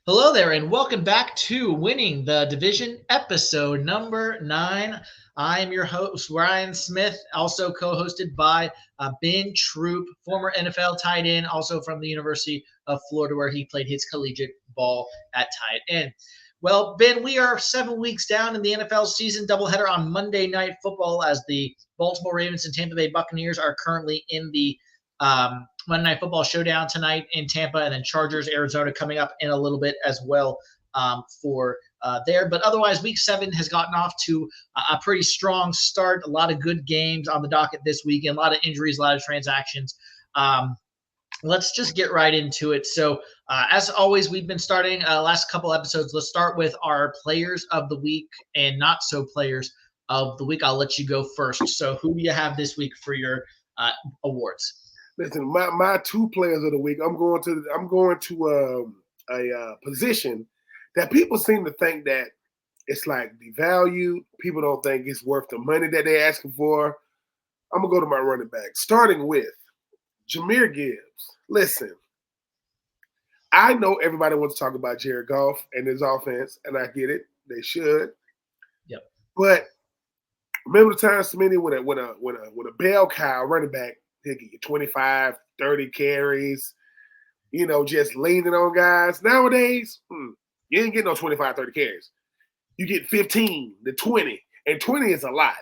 Hello there, and welcome back to Winning the Division, episode number 9. I am your host, Ryan Smith, also co hosted by Ben Troupe, former NFL tight end, also from the University of Florida, where he played his collegiate ball at tight end. Well, Ben, we are 7 weeks down in the NFL season, doubleheader on Monday Night Football as the Baltimore Ravens and Tampa Bay Buccaneers are currently in the Monday Night Football showdown tonight in Tampa, and then Chargers, Arizona coming up in a little bit as well for there. But otherwise, Week 7 has gotten off to a pretty strong start. A lot of good games on the docket this weekend, a lot of injuries, a lot of transactions. Let's just get right into it. So, as always, we've been starting last couple episodes. Let's start with our players of the week and not so players of the week. I'll let you go first. So, who do you have this week for your awards? Listen, my two players of the week. I'm going to a position that people seem to think that it's like devalued. People don't think it's worth the money that they're asking for. I'm gonna go to my running back, starting with Jahmyr Gibbs. Listen, I know everybody wants to talk about Jared Goff and his offense, and I get it. They should. Yep. But remember the times to many when a bell cow running back. He'll get you 25, 30 carries, just leaning on guys. Nowadays, you ain't getting no 25, 30 carries. You get 15 to 20, and 20 is a lot.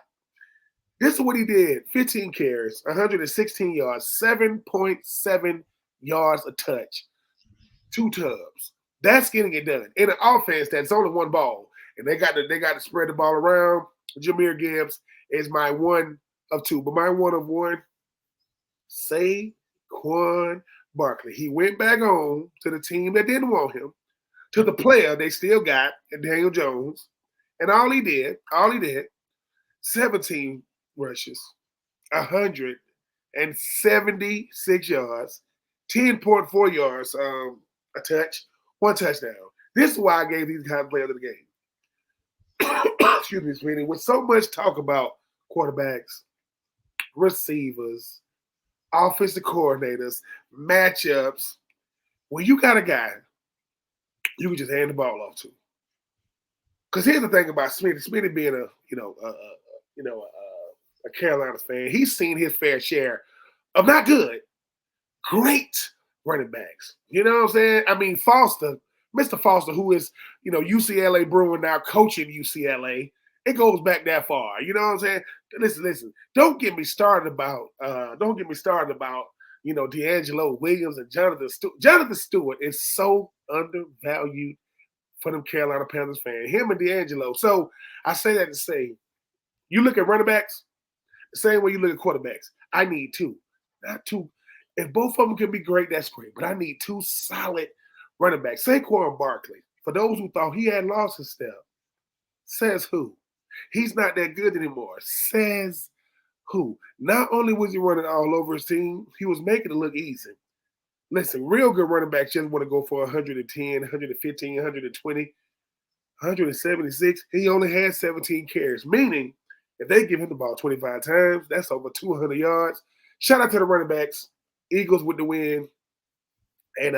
This is what he did. 15 carries, 116 yards, 7.7 yards a touch, 2 tubs. That's getting it done. In an offense that's only one ball, and they got to spread the ball around. Jahmyr Gibbs is my one of two, but my one of one, Saquon Barkley. He went back home to the team that didn't want him, to the player they still got, Daniel Jones. And all he did, 17 rushes, 176 yards, 10.4 yards a touch, 1 touchdown. This is why I gave these guys players of the game. Excuse me, sweetie. With so much talk about quarterbacks, receivers, offensive coordinators, matchups, when you got a guy you can just hand the ball off to. Because here's the thing about Smitty being a Carolina fan, he's seen his fair share of not good, great running backs. You know what I'm saying? I mean, Mr. Foster, who is, UCLA Bruin now coaching UCLA, it goes back that far. You know what I'm saying? Listen. Don't get me started about D'Angelo Williams and Jonathan Stewart. Jonathan Stewart is so undervalued for them Carolina Panthers fans. Him and D'Angelo. So I say that to say, you look at running backs the same way you look at quarterbacks. I need 2, not 2. If both of them can be great, that's great. But I need 2 solid running backs. Saquon Barkley. For those who thought he had lost his step, says who? He's not that good anymore. Says who? Not only was he running all over his team, he was making it look easy. Listen, real good running backs just want to go for 110, 115, 120, 176. He only had 17 carries, meaning if they give him the ball 25 times, that's over 200 yards. Shout out to the running backs. Eagles with the win. And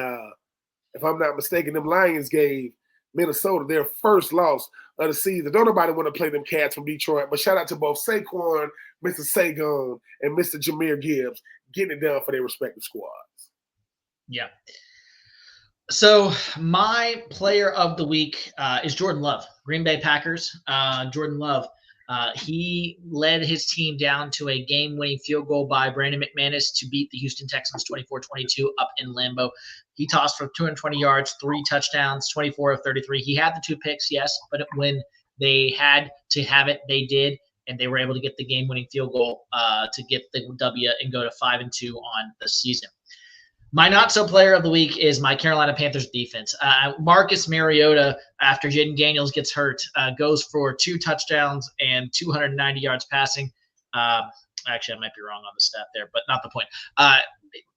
if I'm not mistaken, them Lions gave Minnesota their first loss of the season. Don't nobody want to play them cats from Detroit, but shout out to both Saquon, Mr. Sagan, and Mr. Jahmyr Gibbs getting it done for their respective squads. Yeah. So my player of the week is Jordan Love, Green Bay Packers. Jordan Love, he led his team down to a game-winning field goal by Brandon McManus to beat the Houston Texans 24-22 up in Lambeau. He tossed for 220 yards, 3 touchdowns, 24 of 33. He had the 2 picks, yes, but when they had to have it, they did, and they were able to get the game-winning field goal to get the W and go to 5-2 on the season. My not-so-player of the week is my Carolina Panthers defense. Marcus Mariota, after Jaden Daniels gets hurt, goes for 2 touchdowns and 290 yards passing. Actually, I might be wrong on the stat there, but not the point.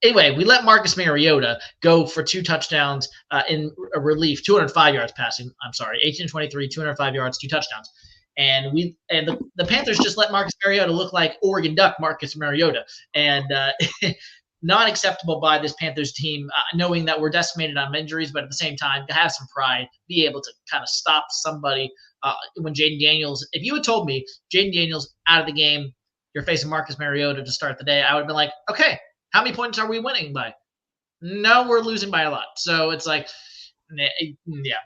Anyway, we let Marcus Mariota go for 2 touchdowns in relief, 205 yards passing. I'm sorry, 18-23, 205 yards, 2 touchdowns. And the Panthers just let Marcus Mariota look like Oregon Duck Marcus Mariota. And not acceptable by this Panthers team, knowing that we're decimated on injuries, but at the same time, to have some pride, be able to kind of stop somebody when Jaden Daniels, if you had told me Jaden Daniels out of the game, you're facing Marcus Mariota to start the day, I would have been like, okay, how many points are we winning by? No, we're losing by a lot. So it's like, yeah,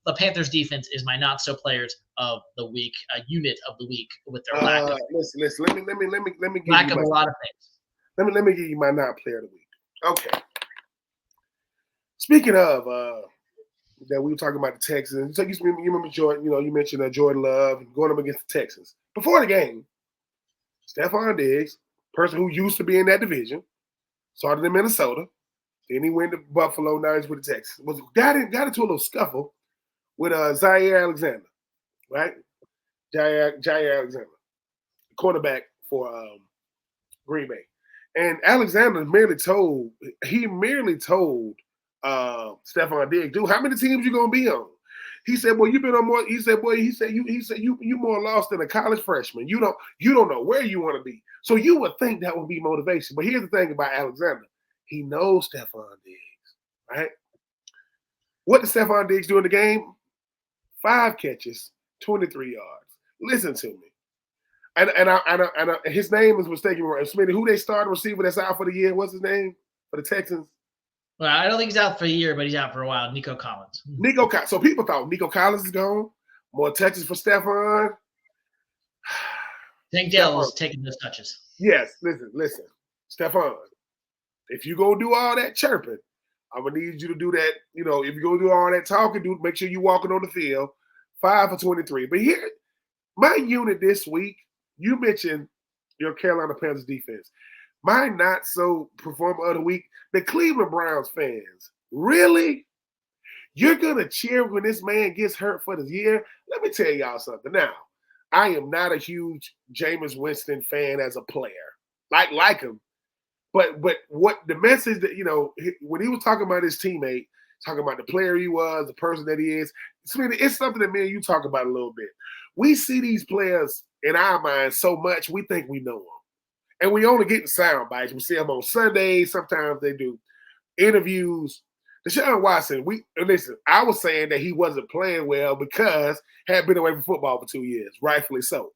the Panthers defense is my not so players of the week, unit of the week with their lack of listen. Let me give lack you of my, a lot of things. Let me give you my not player of the week. Okay. Speaking of that, we were talking about the Texans. So you remember Jordan? You know, you mentioned Jordan Love going up against the Texans before the game. Stephon Diggs, person who used to be in that division, started in Minnesota. Then he went to Buffalo. Now he's with the Texans. Got into a little scuffle with Zaire Alexander, right? Jair Alexander, quarterback for Green Bay. And Alexander merely told Stephon Diggs, dude, how many teams you gonna be on? He said, "Well, you've been on more." He said, you more lost than a college freshman. You don't know where you want to be. So you would think that would be motivation. But here's the thing about Alexander: he knows Stephon Diggs, right? What did Stephon Diggs do in the game? 5 catches, 23 yards. Listen to me. And his name is mistaken. Smitty, who they started receiver that's out for the year? What's his name for the Texans? Well, I don't think he's out for a year, but he's out for a while. Nico Collins. So people thought Nico Collins is gone. More touches for Stephon. Tank Dell is taking those touches. Yes, listen. Stephon, if you go do all that chirping, I'm gonna need you to do that. You know, if you're gonna do all that talking, make sure you're walking on the field. 5 for 23. But here, my unit this week, you mentioned your Carolina Panthers defense. My not so performer of the week, the Cleveland Browns fans. Really? You're gonna cheer when this man gets hurt for the year? Let me tell y'all something. Now, I am not a huge Jameis Winston fan as a player. Like him. But what the message that, you know, when he was talking about his teammate, talking about the player he was, the person that he is, it's something that me and you talk about a little bit. We see these players in our minds so much, we think we know them. And we only get sound bites. We see them on Sundays. Sometimes they do interviews. Deshaun Watson, listen, I was saying that he wasn't playing well because he had been away from football for 2 years, rightfully so.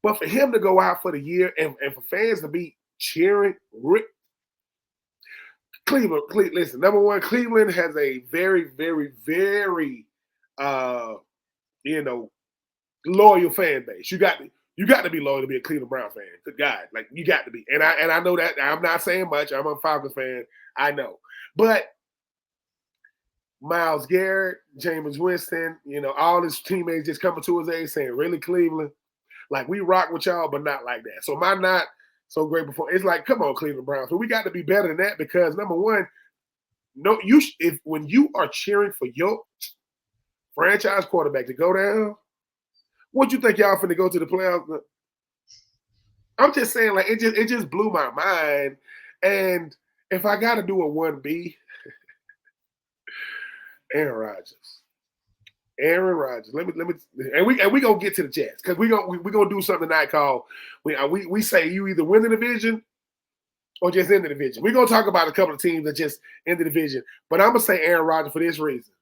But for him to go out for the year and for fans to be cheering, Cleveland, listen, number one, Cleveland has a very, very, very, loyal fan base. You got to be loyal to be a Cleveland Brown fan. Good God, like you got to be. And I know that. I'm not saying much. I'm a Falcons fan. I know, but Myles Garrett, Jameis Winston, all his teammates just coming to his aid saying, "Really, Cleveland? Like we rock with y'all, but not like that." So my not so great before. It's like, come on, Cleveland Browns. But we got to be better than that because number one, when you are cheering for your franchise quarterback to go down, what you think y'all finna go to the playoffs? I'm just saying, like it just blew my mind. And if I got to do a 1B, Aaron Rodgers. Let me, and we gonna get to the Jets because we gonna do something tonight called we say you either win the division or just in the division. We're gonna talk about a couple of teams that just in the division, but I'm gonna say Aaron Rodgers for this reason.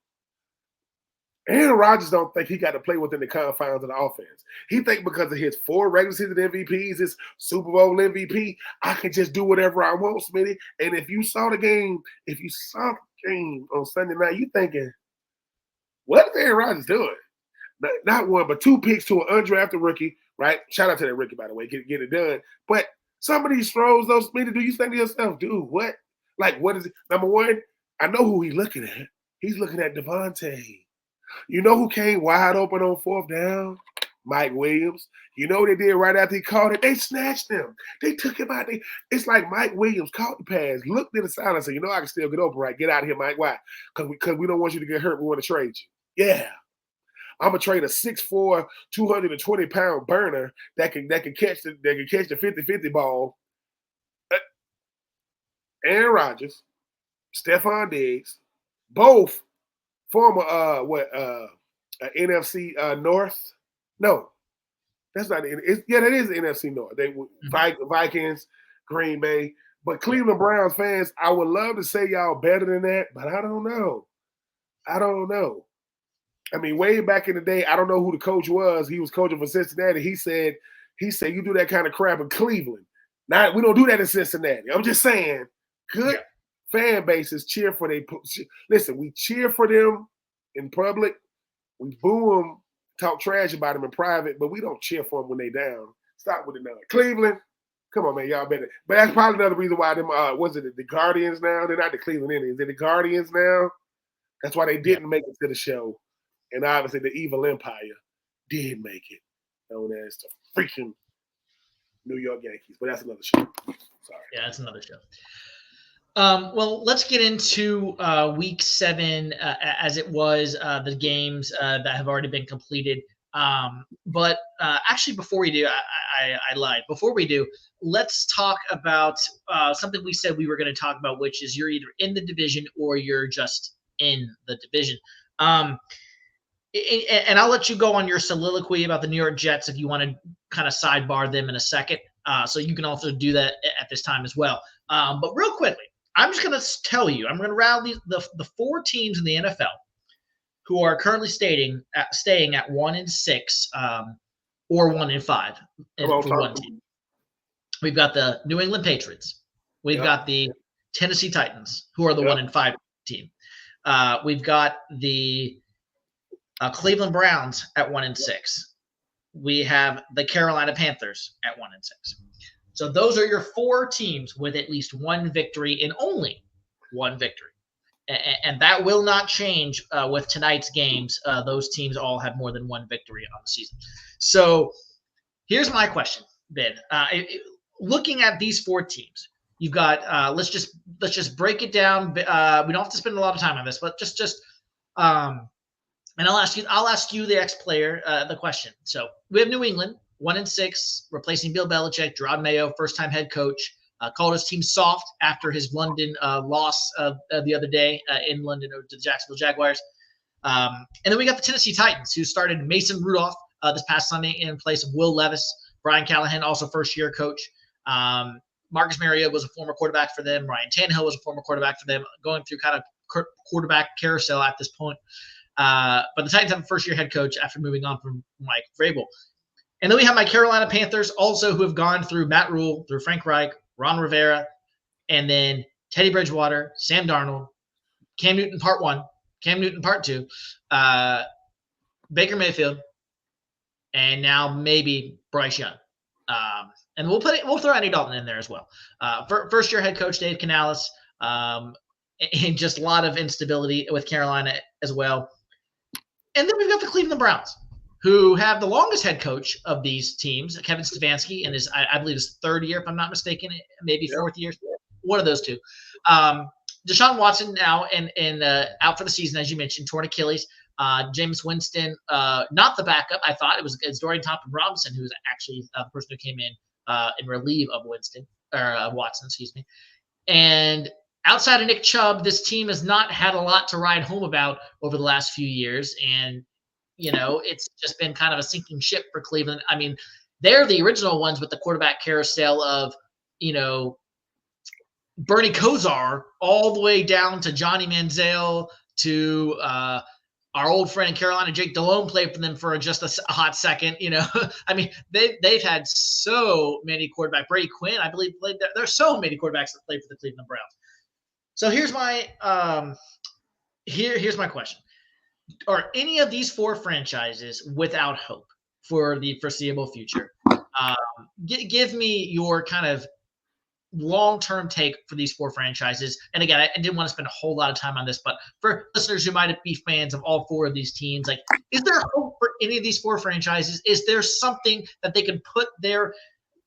Aaron Rodgers don't think he got to play within the confines of the offense. He think because of his 4 regular season MVPs, his Super Bowl MVP, I can just do whatever I want, Smitty. And if you saw the game on Sunday night, you thinking, what is Aaron Rodgers doing? Not 1, but 2 picks to an undrafted rookie, right? Shout out to that rookie, by the way, get it done. But some of these throws, those Smitty, do you think to yourself, dude, what? Like, what is it? Number one, I know who he's looking at. He's looking at Devontae. You know who came wide open on 4th down? Mike Williams. You know what they did right after he caught it? They snatched him. They took him out. It's like Mike Williams caught the pass, looked in the side and said, I can still get open, right? Get out of here, Mike. Why? Because we don't want you to get hurt. We want to trade you. Yeah. I'm going to trade a 6'4", 220-pound burner that can catch the 50-50 ball. Aaron Rodgers, Stephon Diggs, both former NFC North. No, that's not. That is the NFC North. They Vikings, Green Bay, But Cleveland Browns fans, I would love to say y'all better than that, but I don't know. I mean, way back in the day, I don't know who the coach was. He was coaching for Cincinnati. He said, you do that kind of crap in Cleveland. Now we don't do that in Cincinnati. I'm just saying, good fan bases cheer for they. Listen, we cheer for them in public. We boo them, talk trash about them in private, but we don't cheer for them when they down. Stop with it now. Cleveland, come on, man, y'all better. But that's probably another reason why them. Was it the Guardians now? They're not the Cleveland Indians. They're the Guardians now. That's why they didn't make it to the show. And obviously, the evil empire did make it, known as the freaking New York Yankees. But that's another show. Sorry. Yeah, that's another show. Well, let's get into Week 7 as it was, the games that have already been completed. But actually, before we do, I lied. Before we do, let's talk about something we said we were going to talk about, which is you're either in the division or you're just in the division. And I'll let you go on your soliloquy about the New York Jets if you want to kind of sidebar them in a second. So you can also do that at this time as well. But real quickly, I'm just going to tell you, I'm going to rally the 4 teams in the NFL who are currently staying at 1-6 or 1-5 for one team. We've got the New England Patriots. We've got the Tennessee Titans, who are the 1-5 team. We've got the Cleveland Browns at 1-6. We have the Carolina Panthers at 1-6. So those are your 4 teams with at least one victory and only one victory. And that will not change with tonight's games. Those teams all have more than one victory on the season. So here's my question, Ben. Looking at these 4 teams, you've got let's just break it down. We don't have to spend a lot of time on this, but just and I'll ask you the ex-player the question. So we have New England 1-6, replacing Bill Belichick. Gerard Mayo, first-time head coach, called his team soft after his London loss the other day in London to the Jacksonville Jaguars. And then we got the Tennessee Titans, who started Mason Rudolph this past Sunday in place of Will Levis. Brian Callahan, also first-year coach. Marcus Mariota was a former quarterback for them. Ryan Tannehill was a former quarterback for them, going through kind of quarterback carousel at this point. But the Titans have a first-year head coach after moving on from Mike Vrabel. And then we have my Carolina Panthers also, who have gone through Matt Rule, through Frank Reich, Ron Rivera, and then Teddy Bridgewater, Sam Darnold, Cam Newton Part 1, Cam Newton Part 2, Baker Mayfield, and now maybe Bryce Young. And we'll throw Andy Dalton in there as well. First-year head coach Dave Canales, and just a lot of instability with Carolina as well. And then we've got the Cleveland Browns, who have the longest head coach of these teams, Kevin Stefanski, in his, I believe, his 3rd year, if I'm not mistaken, maybe 4th year, one of those two. Deshaun Watson now and out for the season, as you mentioned, torn Achilles. Jameis Winston, not the backup. I thought it's Dorian Thompson-Robinson, who was actually the person who came in relief of Watson, excuse me. And outside of Nick Chubb, this team has not had a lot to ride home about over the last few years. And, it's just been kind of a sinking ship for Cleveland. I mean, they're the original ones with the quarterback carousel of, Bernie Kosar all the way down to Johnny Manziel to our old friend in Carolina, Jake Delhomme, played for them for just a hot second. I mean, they've had so many quarterbacks. Brady Quinn, I believe, played there. There's so many quarterbacks that played for the Cleveland Browns. So here's my here's my question: are any of these 4 franchises without hope for the foreseeable future? Give me your kind of long-term take for these 4 franchises. And again, I didn't want to spend a whole lot of time on this, but for listeners who might be fans of all 4 of these teams, like, is there hope for any of these 4 franchises? Is there something that they can put their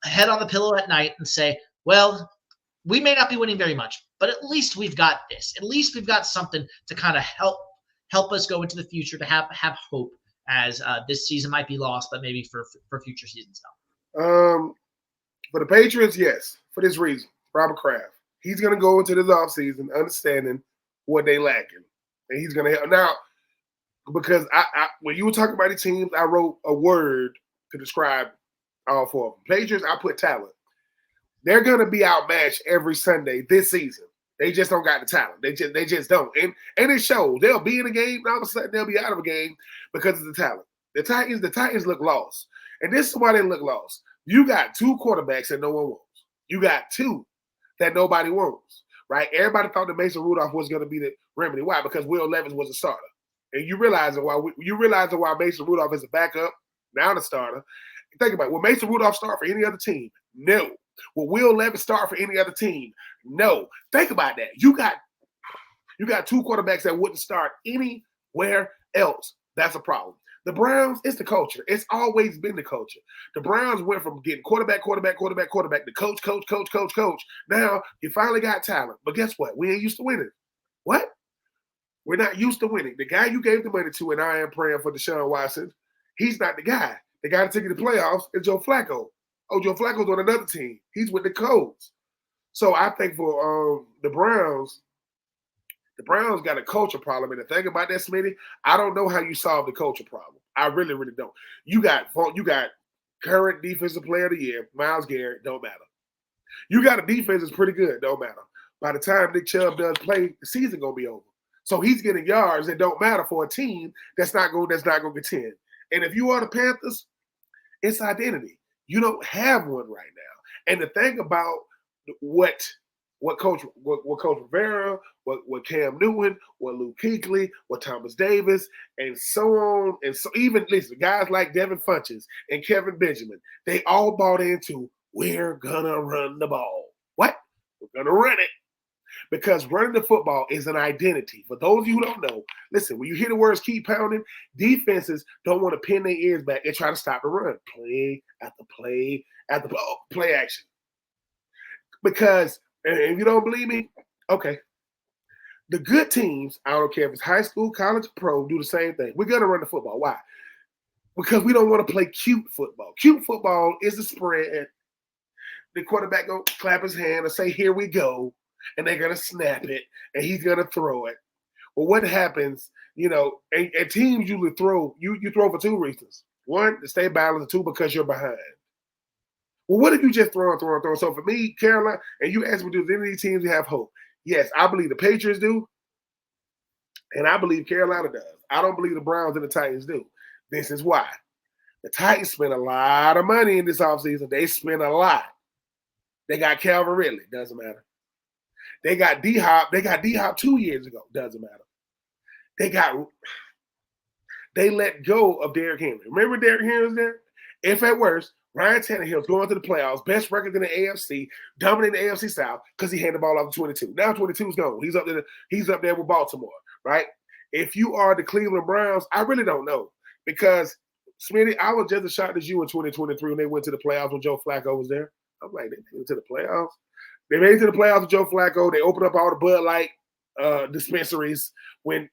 head on the pillow at night and say, well, we may not be winning very much, but at least we've got this. At least we've got something to kind of help us go into the future, to have hope as this season might be lost, but maybe for future seasons now. For the Patriots, yes, for this reason. Robert Kraft. He's going to go into this offseason understanding what they lacking. And he's going to help. Now, because I when you were talking about the teams, I wrote a word to describe all 4 of them. Patriots, I put talent. They're gonna be outmatched every Sunday this season. They just don't got the talent. They just don't. And it shows. They'll be in a game, and all of a sudden they'll be out of a game because of the talent. The Titans look lost. And this is why they look lost. You got two quarterbacks that no one wants. You got two that nobody wants. Right? Everybody thought that Mason Rudolph was going to be the remedy. Why? Because Will Levis was a starter. And you realize why Mason Rudolph is a backup, now the starter. Think about it. Will Mason Rudolph start for any other team? No. Will Will Levis start for any other team? No. Think about that. You got two quarterbacks that wouldn't start anywhere else. That's a problem. The Browns, it's the culture. It's always been the culture. The Browns went from getting quarterback to coach. Now, you finally got talent. But guess what? We ain't used to winning. What? We're not used to winning. The guy you gave the money to, and I am praying for Deshaun Watson, he's not the guy. The guy that took you to the playoffs is Joe Flacco. Oh, Joe Flacco's on another team. He's with the Colts. So I think for the Browns got a culture problem. And the thing about that, Smitty, I don't know how you solve the culture problem. I really, really don't. You got current defensive player of the year, Myles Garrett, don't matter. You got a defense that's pretty good, don't matter. By the time Nick Chubb does play, the season gonna be over. So he's getting yards that don't matter for a team that's not going to contend. And if you are the Panthers, it's identity. You don't have one right now. And the thing about what Coach Rivera, what Cam Newton, what Luke Kuechly, what Thomas Davis, and so on, and so even listen, guys like Devin Funchess and Kevin Benjamin, they all bought into we're gonna run the ball. What? We're gonna run it. Because running the football is an identity. For those of you who don't know, listen, when you hear the words keep pounding, defenses don't want to pin their ears back and try to stop the run. Play after play after play action. Because, and if you don't believe me, okay. The good teams, I don't care if it's high school, college, pro, do the same thing. We're going to run the football. Why? Because we don't want to play cute football. Cute football is a spread. The quarterback going to clap his hand and say, here we go. And they're going to snap it, and he's going to throw it. Well, what happens, and teams usually throw, you throw for two reasons. One, to stay balanced, and two, because you're behind. Well, what if you just throw? So for me, Carolina, and you ask me, do any of these teams have hope? Yes, I believe the Patriots do, and I believe Carolina does. I don't believe the Browns and the Titans do. This is why. The Titans spent a lot of money in this offseason. They spent a lot. They got Calvin Ridley. Doesn't matter. They got D-Hop. They got D-Hop 2 years ago. Doesn't matter. They let go of Derrick Henry. Remember Derrick Henry was there? If at worst, Ryan Tannehill's going to the playoffs, best record in the AFC, dominating the AFC South because he handed the ball off to 22. Now 22's gone. He's up there with Baltimore, right? If you are the Cleveland Browns, I really don't know because, Smitty, I was just as shocked as you in 2023 when they went to the playoffs when Joe Flacco was there. I'm like, they made it to the playoffs? They made it to the playoffs with Joe Flacco. They opened up all the Bud Light dispensaries when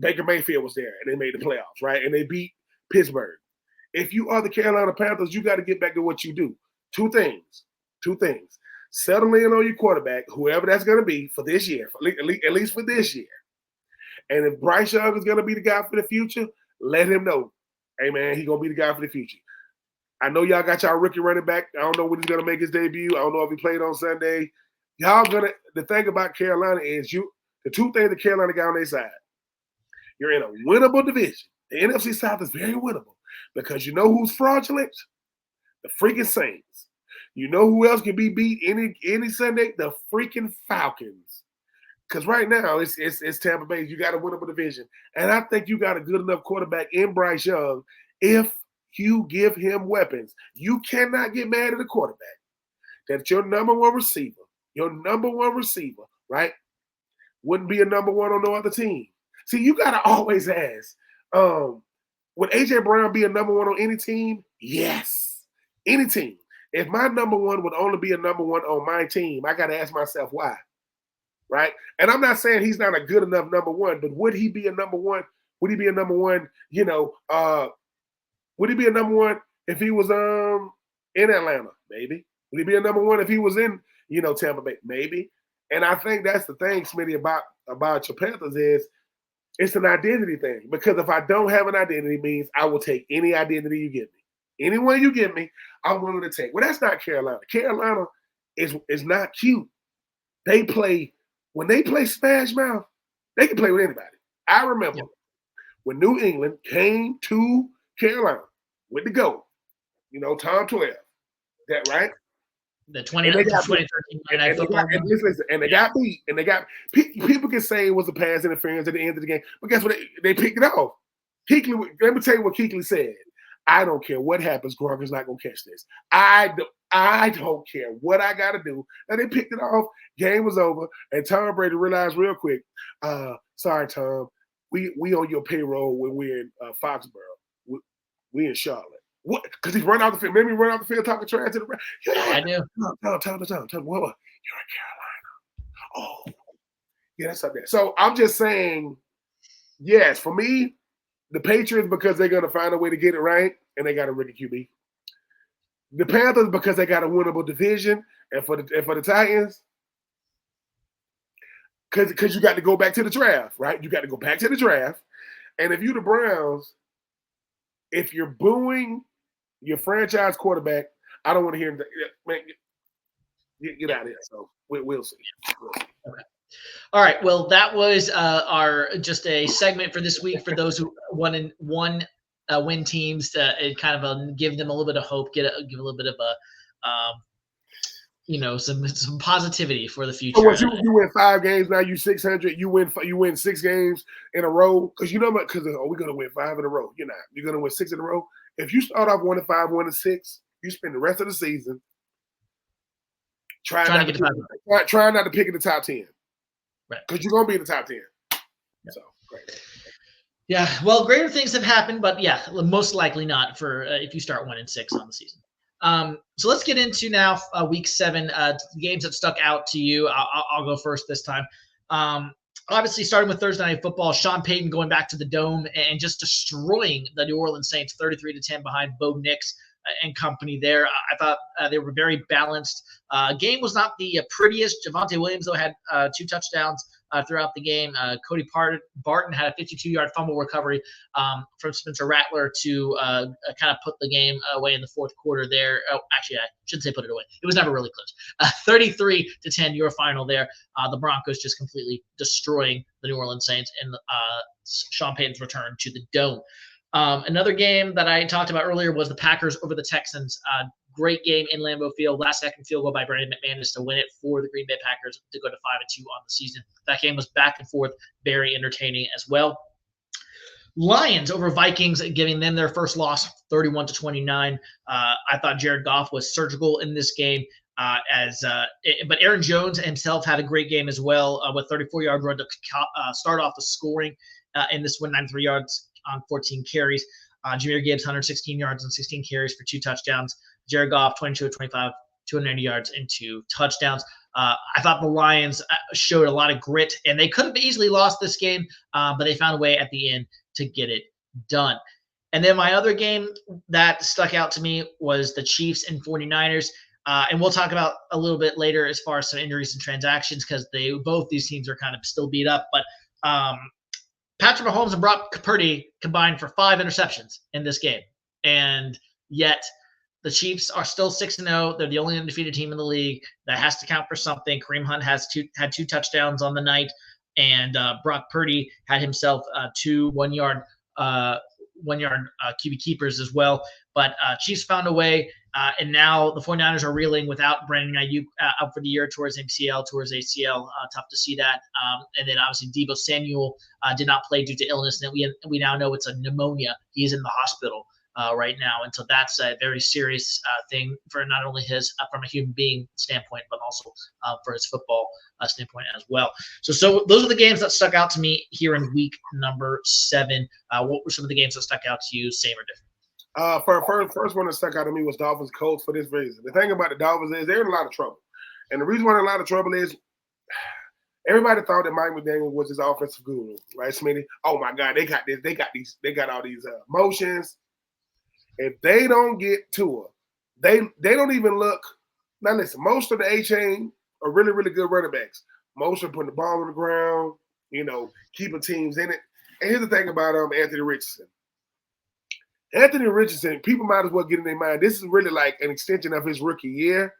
Baker Mayfield was there, and they made the playoffs, right? And they beat Pittsburgh. If you are the Carolina Panthers, you got to get back to what you do. Two things. Settle in on your quarterback, whoever that's going to be for this year, at least for this year. And if Bryce Young is going to be the guy for the future, let him know. Hey, man, he's going to be the guy for the future. I know y'all got y'all rookie running back. I don't know when he's going to make his debut. I don't know if he played on Sunday. The thing about Carolina is the two things that Carolina got on their side. You're in a winnable division. The NFC South is very winnable because you know who's fraudulent? The freaking Saints. You know who else can be beat any Sunday? The freaking Falcons. Because right now it's Tampa Bay. You got a winnable division. And I think you got a good enough quarterback in Bryce Young if you give him weapons. You cannot get mad at a quarterback. That's your number one receiver, right? Wouldn't be a number one on no other team. See, you got to always ask, would A.J. Brown be a number one on any team? Yes. Any team. If my number one would only be a number one on my team, I got to ask myself why, right? And I'm not saying he's not a good enough number one, but would he be a number one? Would he be a number one, would he be a number one if he was in Atlanta? Maybe. Would he be a number one if he was in, Tampa Bay? Maybe. And I think that's the thing, Smitty, about your Panthers is it's an identity thing. Because if I don't have an identity, it means I will take any identity you give me. Anyone you give me, I'm willing to take. Well, that's not Carolina. Carolina is not cute. When they play Smash Mouth, they can play with anybody. I remember when New England came to Carolina with the GOAT, Tom 12, that right? The 2013 Monday Night Football. And they got beat. And they got people can say it was a pass interference at the end of the game, but guess what? They picked it off. Kuechly, let me tell you what Kuechly said. I don't care what happens. Gronk is not gonna catch this. I don't care what I gotta do. And they picked it off. Game was over, and Tom Brady realized real quick. Sorry, Tom. We on your payroll when we're in Foxborough. We in Charlotte. What? Because he's run out the field. Maybe run out the field talking trash to the rest. Yeah, I do. Tom. What? You're in Carolina. Oh, yeah, that's up there. So I'm just saying, yes, for me, the Patriots because they're gonna find a way to get it right, and they got a rookie QB. The Panthers because they got a winnable division, and for the Titans, because you got to go back to the draft, right? You got to go back to the draft, and if you're the Browns, if you're booing your franchise quarterback, I don't want to hear him. Man, get out of here. So we'll see. Okay. All right. Well, that was our just a segment for this week for those who win teams to kind of give them a little bit of hope, give a little bit of a some positivity for the future. So you win 5 games now. You 600. You win 6 games in a row because we're gonna win 5 in a row. You're not. You're gonna win 6 in a row. If you start off 1-5, 1-6, you spend the rest of the season trying not to pick in the top 10. Right. Because you're gonna be in the top 10. Yeah. So great. Yeah. Well, greater things have happened, but yeah, most likely not for if you start 1-6 on the season. So let's get into now week 7 games that stuck out to you. I'll go first this time. Obviously, starting with Thursday Night Football, Sean Payton going back to the Dome and just destroying the New Orleans Saints 33-10 behind Bo Nix and company there. I thought they were very balanced. Game was not the prettiest. Javonte Williams, though, had 2 touchdowns throughout the game. Cody Barton had a 52-yard fumble recovery from Spencer Rattler to kind of put the game away in the fourth quarter there. Oh, actually, I shouldn't say put it away. It was never really close. 33-10, your final there. The Broncos just completely destroying the New Orleans Saints in Sean Payton's return to the Dome. Another game that I talked about earlier was the Packers over the Texans. Great game in Lambeau Field. Last-second field goal by Brandon McManus to win it for the Green Bay Packers to go to 5-2 on the season. That game was back and forth, very entertaining as well. Lions over Vikings, giving them their first loss, 31-29. I thought Jared Goff was surgical in this game. But Aaron Jones himself had a great game as well with 34-yard run to start off the scoring in this one, 93 yards on 14 carries. Jahmyr Gibbs, 116 yards and 16 carries for 2 touchdowns. Jared Goff, 22-25, 290 yards and 2 touchdowns. I thought the Lions showed a lot of grit, and they could have easily lost this game, but they found a way at the end to get it done. And then my other game that stuck out to me was the Chiefs and 49ers. And we'll talk about a little bit later as far as some injuries and transactions because both these teams are kind of still beat up. But Patrick Mahomes and Brock Purdy combined for 5 interceptions in this game. And yet the Chiefs are still 6-0. They're the only undefeated team in the league. That has to count for something. Kareem Hunt had 2 touchdowns on the night. And Brock Purdy had himself 2 1-yard QB keepers as well. But Chiefs found a way. And now the 49ers are reeling without Brandon Ayuk out for the year towards MCL, towards ACL. Tough to see that. And then obviously Deebo Samuel did not play due to illness. And we now know it's a pneumonia. He's in the hospital right now. And so that's a very serious thing for not only his from a human being standpoint, but also for his football standpoint as well. So those are the games that stuck out to me here in week number 7. What were some of the games that stuck out to you, same or different? First one that stuck out to me was Dolphins Colts for this reason. The thing about the Dolphins is they're in a lot of trouble. And the reason why they're in a lot of trouble is everybody thought that Mike McDaniel was his offensive guru, right, Smitty? Oh my God, they got this, they got all these motions. If they don't get Tua, they don't even look. Now listen, most of the A-chain are really, really good running backs. Most are putting the ball on the ground, keeping teams in it. And here's the thing about Anthony Richardson. Anthony Richardson, people might as well get in their mind, this is really like an extension of his rookie year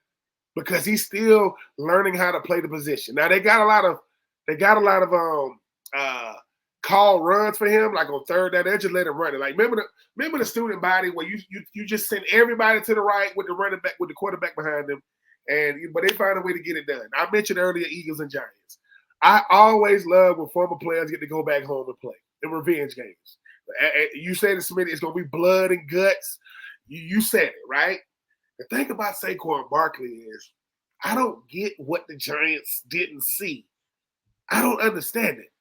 because he's still learning how to play the position. Now they got a lot of call runs for him, like on third down. They just let him run it. Like remember the student body where you just send everybody to the right with the running back with the quarterback behind them, but they find a way to get it done. I mentioned earlier Eagles and Giants. I always love when former players get to go back home and play in revenge games. You said it, Smitty, it's going to be blood and guts. You said it, right? The thing about Saquon Barkley is I don't get what the Giants didn't see. I don't understand it.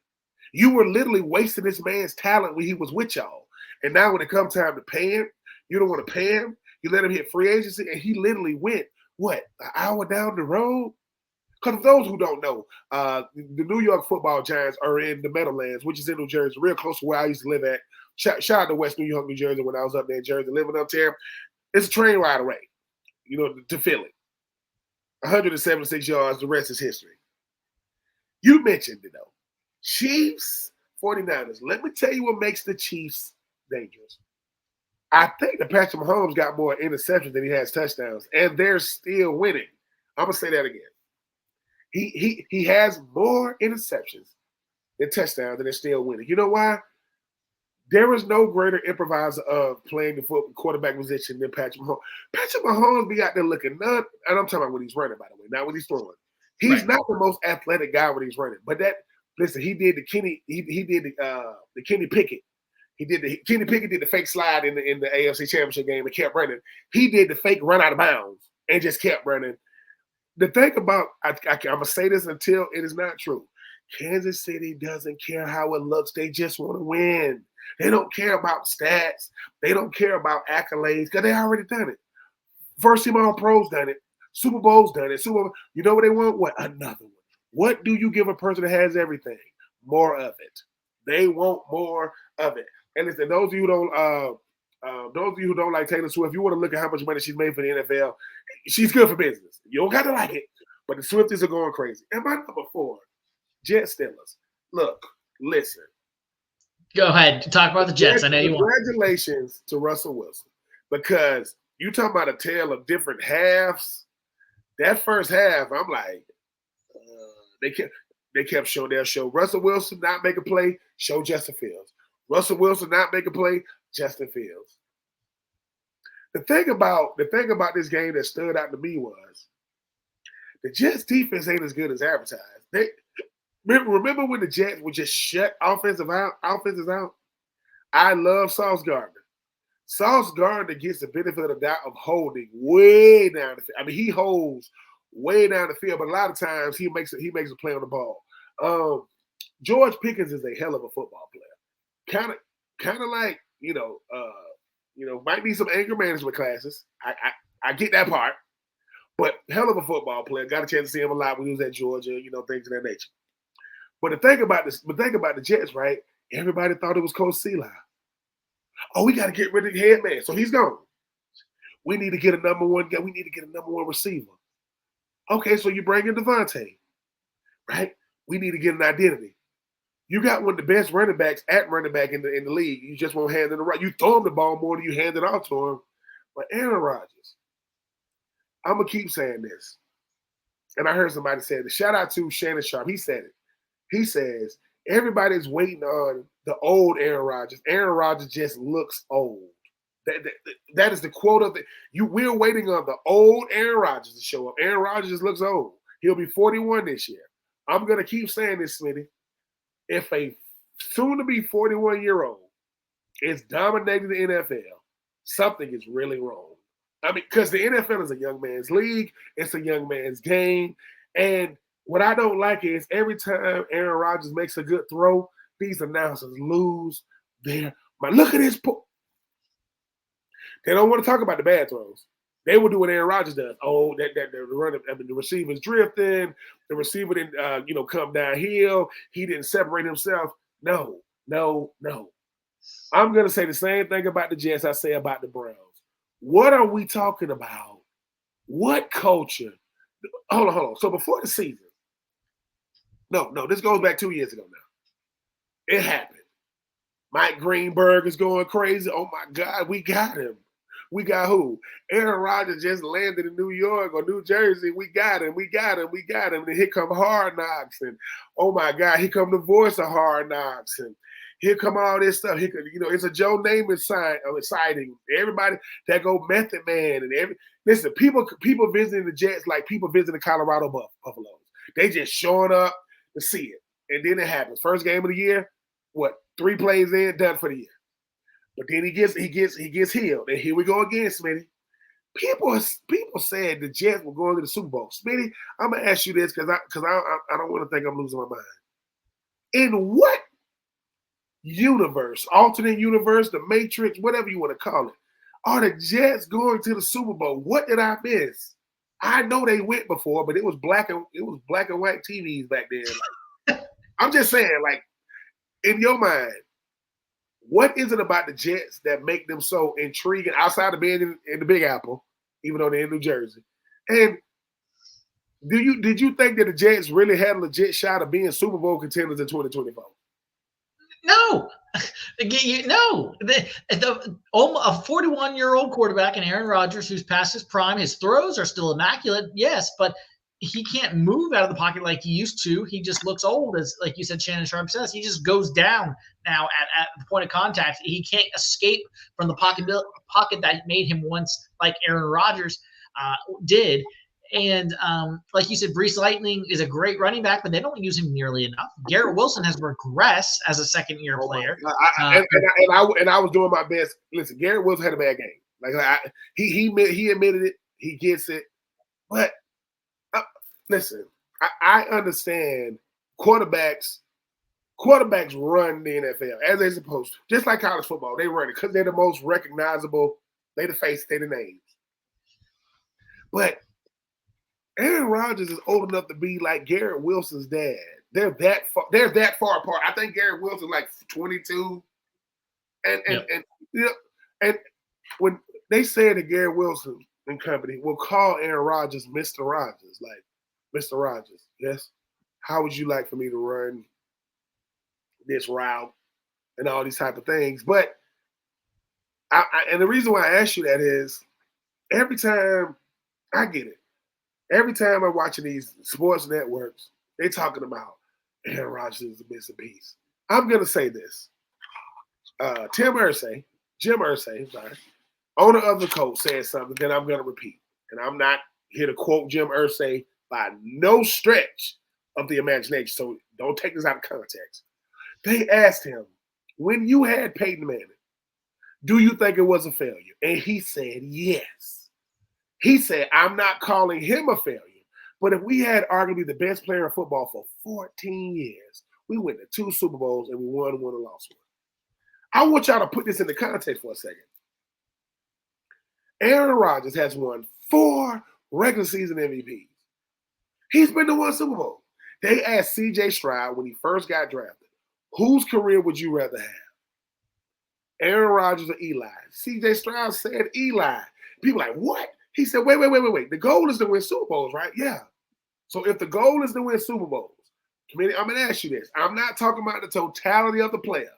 You were literally wasting this man's talent when he was with y'all. And now when it comes time to pay him, you don't want to pay him. You let him hit free agency, and he literally went, an hour down the road? Because for those who don't know, the New York Football Giants are in the Meadowlands, which is in New Jersey, real close to where I used to live at. Shout out to West New York, New Jersey, when I was up there in Jersey, living up there. It's a train ride away, to Philly. 176 yards, the rest is history. You mentioned it, though. Chiefs, 49ers. Let me tell you what makes the Chiefs dangerous. I think that Patrick Mahomes got more interceptions than he has touchdowns, and they're still winning. I'm going to say that again. He has more interceptions than touchdowns, and they're still winning. You know why? There is no greater improviser of playing the quarterback position than Patrick Mahomes. Patrick Mahomes be out there looking none, and I'm talking about when he's running, by the way, not when he's throwing. He's not the most athletic guy when he's running, but listen, he did the Kenny Pickett. Kenny Pickett did the fake slide in the AFC Championship game and kept running. He did the fake run out of bounds and just kept running. The thing about I'm gonna say this until it is not true. Kansas City doesn't care how it looks. They just want to win. They don't care about stats. They don't care about accolades because they already done it. First team All Pros done it. Super Bowl's done it. You know what they want? What? Another one. What do you give a person that has everything? More of it. They want more of it. And listen, those of you who don't like Taylor Swift, you want to look at how much money she's made for the NFL. She's good for business. You don't got to like it, but the Swifties are going crazy. And my number 4, Jet Steelers. Look, listen. Go ahead. Talk about the Jets. I know you want. Congratulations to Russell Wilson, because you talking about a tale of different halves. That first half, I'm like, they kept showing their show. Russell Wilson not make a play, show Justin Fields. Russell Wilson not make a play, Justin Fields. The thing about this game that stood out to me was the Jets defense ain't as good as advertised. Remember when the Jets would just shut offenses out? I love Sauce Gardner. Sauce Gardner gets the benefit of the doubt of holding way down the field. I mean, he holds way down the field, but a lot of times he makes a play on the ball. George Pickens is a hell of a football player. Kind of like, might need some anger management classes. I get that part. But hell of a football player. Got a chance to see him a lot when he was at Georgia, things of that nature. But the thing about the Jets, right? Everybody thought it was Coach Seeley. Oh, we got to get rid of the head man. So he's gone. We need to get a number one guy. We need to get a number one receiver. Okay, so you bring in Devontae, right? We need to get an identity. You got one of the best running backs at running back in the league. You just won't hand it around. You throw him the ball more than you hand it off to him. But Aaron Rodgers, I'm going to keep saying this. And I heard somebody say this. Shout out to Shannon Sharp. He said it. He says, everybody's waiting on the old Aaron Rodgers. Aaron Rodgers just looks old. That is the quote of we're waiting on the old Aaron Rodgers to show up. Aaron Rodgers just looks old. He'll be 41 this year. I'm going to keep saying this, Smitty. If a soon-to-be 41-year-old is dominating the NFL, something is really wrong. I mean, because the NFL is a young man's league. It's a young man's game. And what I don't like is every time Aaron Rodgers makes a good throw, these announcers lose their mind. Look at this. They don't want to talk about the bad throws. They will do what Aaron Rodgers does. Oh, the receiver's drifting. The receiver didn't, come downhill. He didn't separate himself. No. I'm going to say the same thing about the Jets I say about the Browns. What are we talking about? What culture? Hold on. So before the season, no, this goes back 2 years ago now. It happened. Mike Greenberg is going crazy. Oh, my God, we got him. We got who? Aaron Rodgers just landed in New York or New Jersey. We got him. And here come Hard Knocks. And oh my God, here come the voice of Hard Knocks. And here come all this stuff. Here, it's a Joe Namath sighting. Everybody that go Method Man and listen, people visiting the Jets like people visiting the Colorado Buffaloes. They just showing up to see it. And then it happens. First game of the year, 3 plays in, done for the year. But then he gets healed. And here we go again, Smitty. People said the Jets were going to the Super Bowl. Smitty, I'm gonna ask you this because I don't want to think I'm losing my mind. In what universe, alternate universe, the Matrix, whatever you want to call it, are the Jets going to the Super Bowl? What did I miss? I know they went before, but it was black and white TVs back then. Like, I'm just saying, like, in your mind, what is it about the Jets that make them so intriguing outside of being in the Big Apple, even though they're in New Jersey? And did you think that the Jets really had a legit shot of being Super Bowl contenders in 2024? No. No. A 41-year-old quarterback in Aaron Rodgers who's past his prime, his throws are still immaculate, yes, but he can't move out of the pocket like he used to. He just looks old, as like you said, Shannon Sharp says. He just goes down now at the point of contact. He can't escape from the pocket that made him once like Aaron Rodgers did. And like you said, Brees Lightning is a great running back, but they don't use him nearly enough. Garrett Wilson has regressed as a second-year player. I was doing my best. Listen, Garrett Wilson had a bad game. Like he admitted it. He gets it. But listen, I understand quarterbacks run the NFL as they're supposed to. Just like college football, they run it because they're the most recognizable. They the face, they the names. But Aaron Rodgers is old enough to be like Garrett Wilson's dad. They're that far apart. I think Garrett Wilson's like 22. And when they say that Garrett Wilson and company will call Aaron Rodgers Mr. Rodgers, like, Mr. Rodgers, yes, how would you like for me to run this route and all these type of things? But and the reason why I ask you that is every time I get it. Every time I'm watching these sports networks, they're talking about Aaron Rodgers is a missing piece. I'm going to say this. Jim Irsay, sorry, owner of the Colts, said something that I'm going to repeat. And I'm not here to quote Jim Irsay by no stretch of the imagination, so don't take this out of context. They asked him, when you had Peyton Manning, do you think it was a failure? And he said yes. He said, I'm not calling him a failure, but if we had arguably the best player in football for 14 years, we went to 2 Super Bowls and we won one and lost one. I want y'all to put this into context for a second. Aaron Rodgers has won 4 regular season MVPs. He's been to 1 Super Bowl. They asked C.J. Stroud when he first got drafted, whose career would you rather have? Aaron Rodgers or Eli? C.J. Stroud said Eli. People like, what? He said, wait. The goal is to win Super Bowls, right? Yeah. So if the goal is to win Super Bowls, I'm going to ask you this. I'm not talking about the totality of the player.